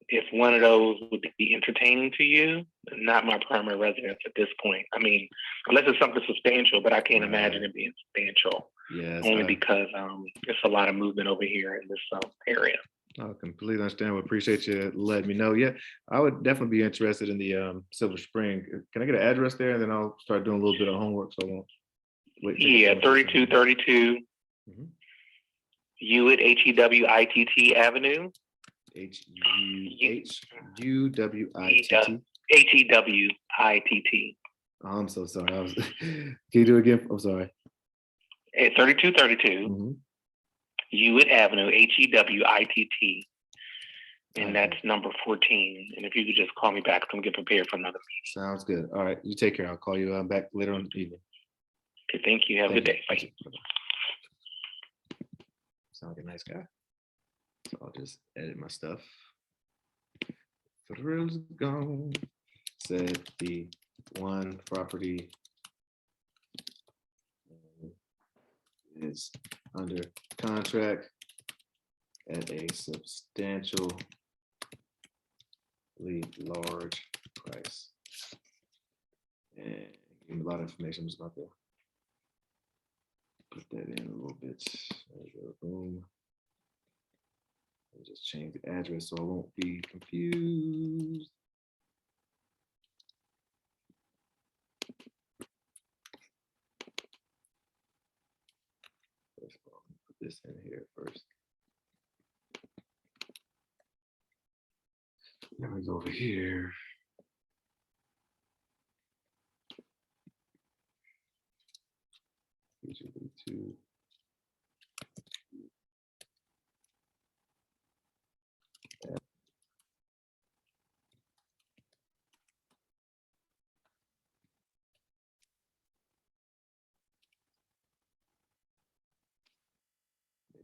if one of those would be entertaining to you. Not my primary residence at this point. I mean, unless it's something substantial, but I can't imagine it being substantial. Yes. Only because there's a lot of movement over here in this area. I completely understand. We appreciate you letting me know. Yeah, I would definitely be interested in the Silver Spring. Can I get an address there, and then I'll start doing a little bit of homework so I won't wait. Yeah, 3232 Hewitt, Hewitt Avenue. Huwittt. Hewitt. Oh, I'm so sorry. Can you do it again? I'm sorry. At 3232 Hewitt Avenue, Hewitt. And that's number 14. And if you could just call me back, I'm get prepared for another meeting. Sounds good. All right. You take care. I'll call you back later on the evening. Okay, thank you. Have a good day. Bye. Sound like a nice guy. So I'll just edit my stuff. Thrills gone. Said the one property is under contract at a substantially large price. And give me a lot of information. I'm just about to put that in a little bit. There we go. Boom. I'll just change the address so I won't be confused. Let's put this in here first. Then we go over here. Two.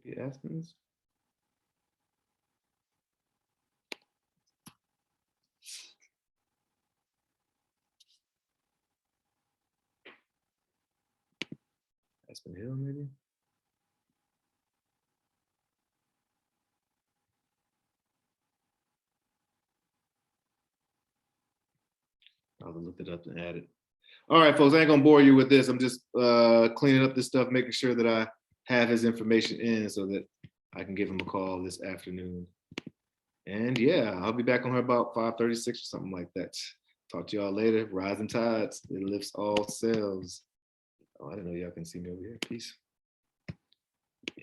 Maybe Aspens. Aspen Hill, maybe. I'll look it up and add it. All right, folks, I ain't gonna bore you with this. I'm just cleaning up this stuff, making sure that I have his information in so that I can give him a call this afternoon. And yeah, I'll be back on her about 5:36 or something like that. Talk to y'all later. Rising tides, it lifts all sails. Oh, I didn't know y'all can see me over here. Peace.